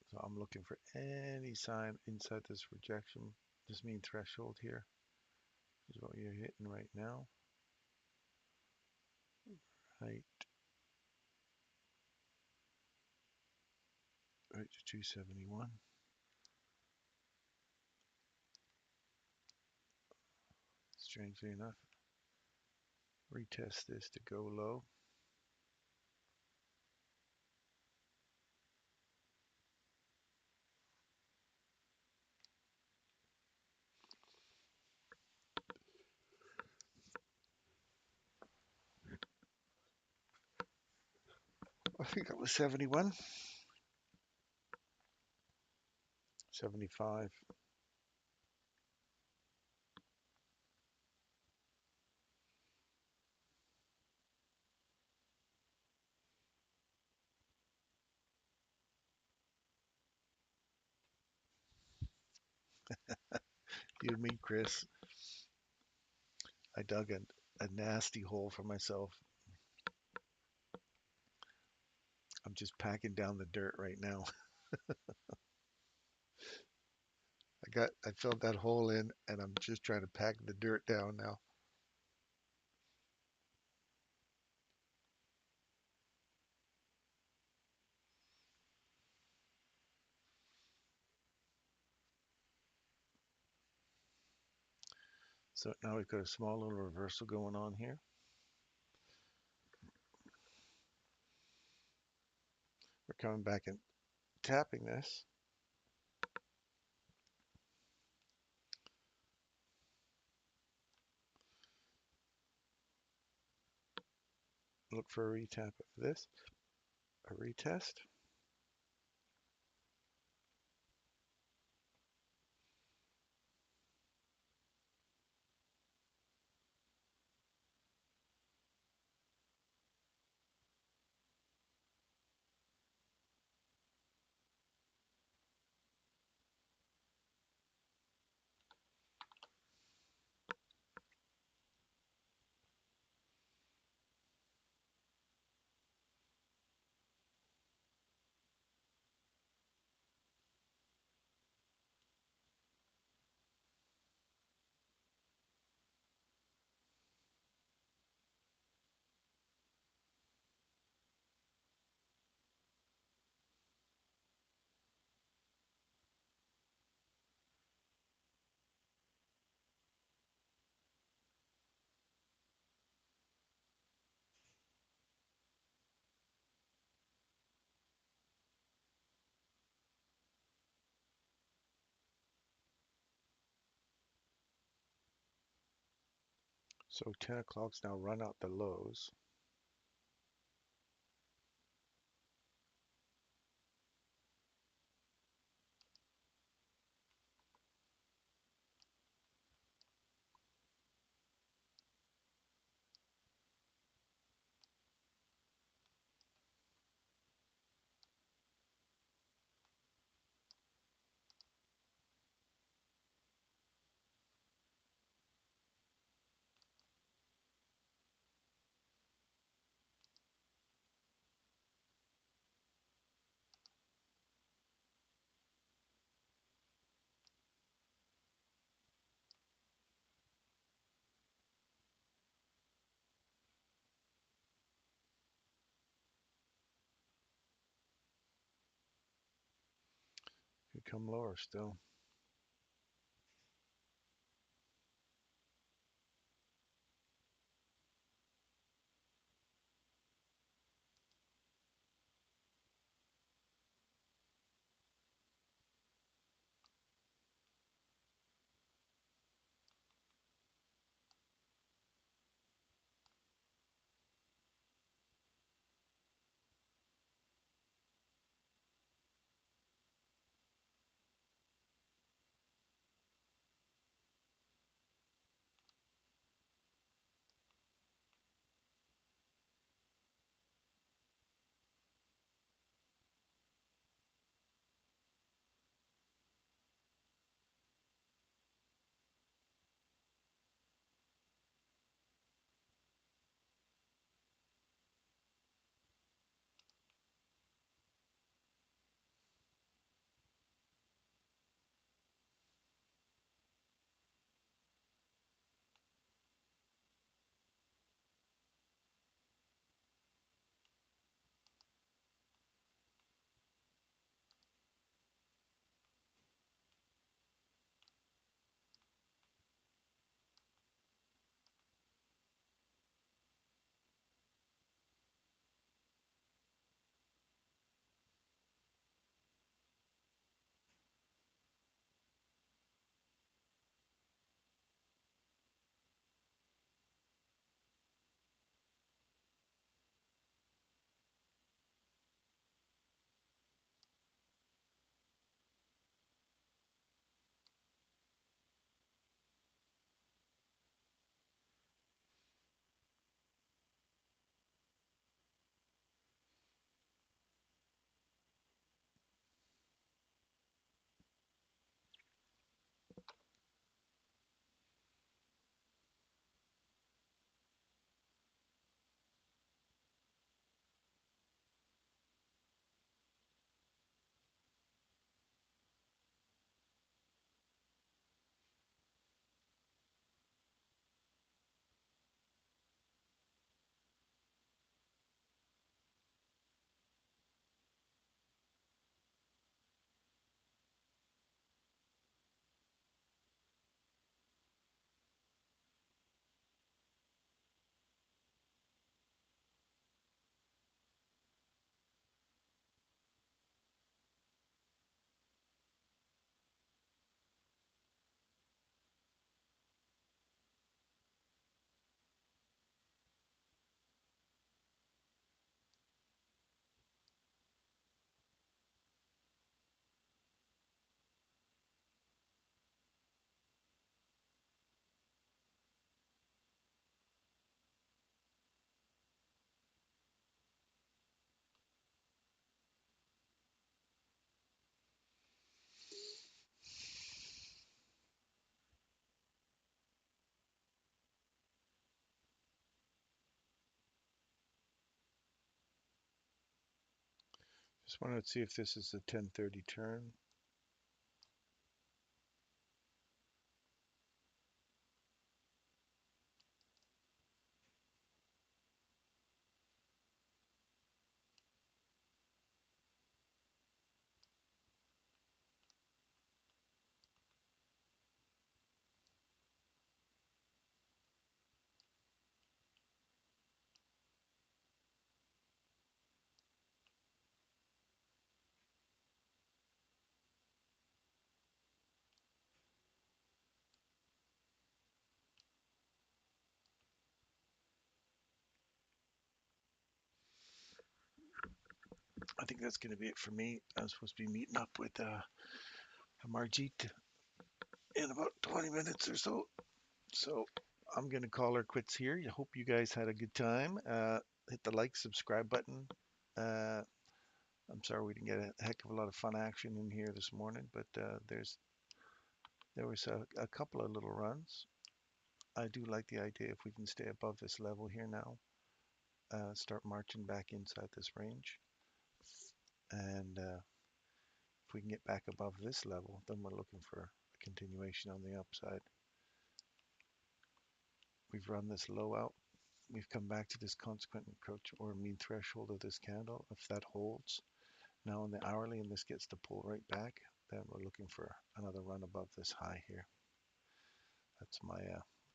So I'm looking for any sign inside this rejection, this mean threshold here. Is what you're hitting right now. Right to 271. Strangely enough, retest this to go low. I think that was 71. 75. You and me, Chris. I dug a nasty hole for myself. I'm just packing down the dirt right now. I filled that hole in and I'm just trying to pack the dirt down now. So now we've got a small little reversal going on here. We're coming back and tapping this. Look for a retap of this, a retest. So 10 o'clock's now run out the lows. Could come lower still. Just wanted to see if this is a 10:30 turn. think that's going to be it for me. I'm supposed to be meeting up with Margit in about 20 minutes or so. So I'm going to call her quits here. I hope you guys had a good time. Hit the like, subscribe button. Uh, I'm sorry we didn't get a heck of a lot of fun action in here this morning, but there was a couple of little runs. I do like the idea if we can stay above this level here now, start marching back inside this range. And if we can get back above this level, then we're looking for a continuation on the upside. We've run this low out. We've come back to this consequent approach or mean threshold of this candle. If that holds now in the hourly and this gets to pull right back, then we're looking for another run above this high here. That's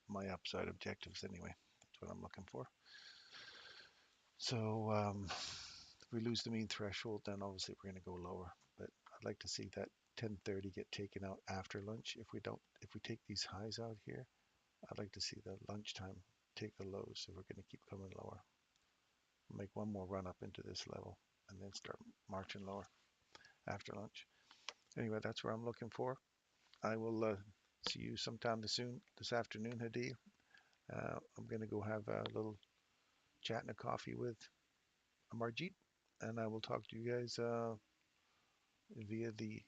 my upside objectives anyway. That's what I'm looking for. So if we lose the mean threshold, then obviously we're going to go lower. But I'd like to see that 1030 get taken out after lunch. If we take these highs out here, I'd like to see the lunchtime take the lows. So we're going to keep coming lower. Make one more run up into this level and then start marching lower after lunch. Anyway, that's where I'm looking for. I will see you sometime this afternoon, Hadi. I'm going to go have a little chat and a coffee with Margit, and I will talk to you guys via the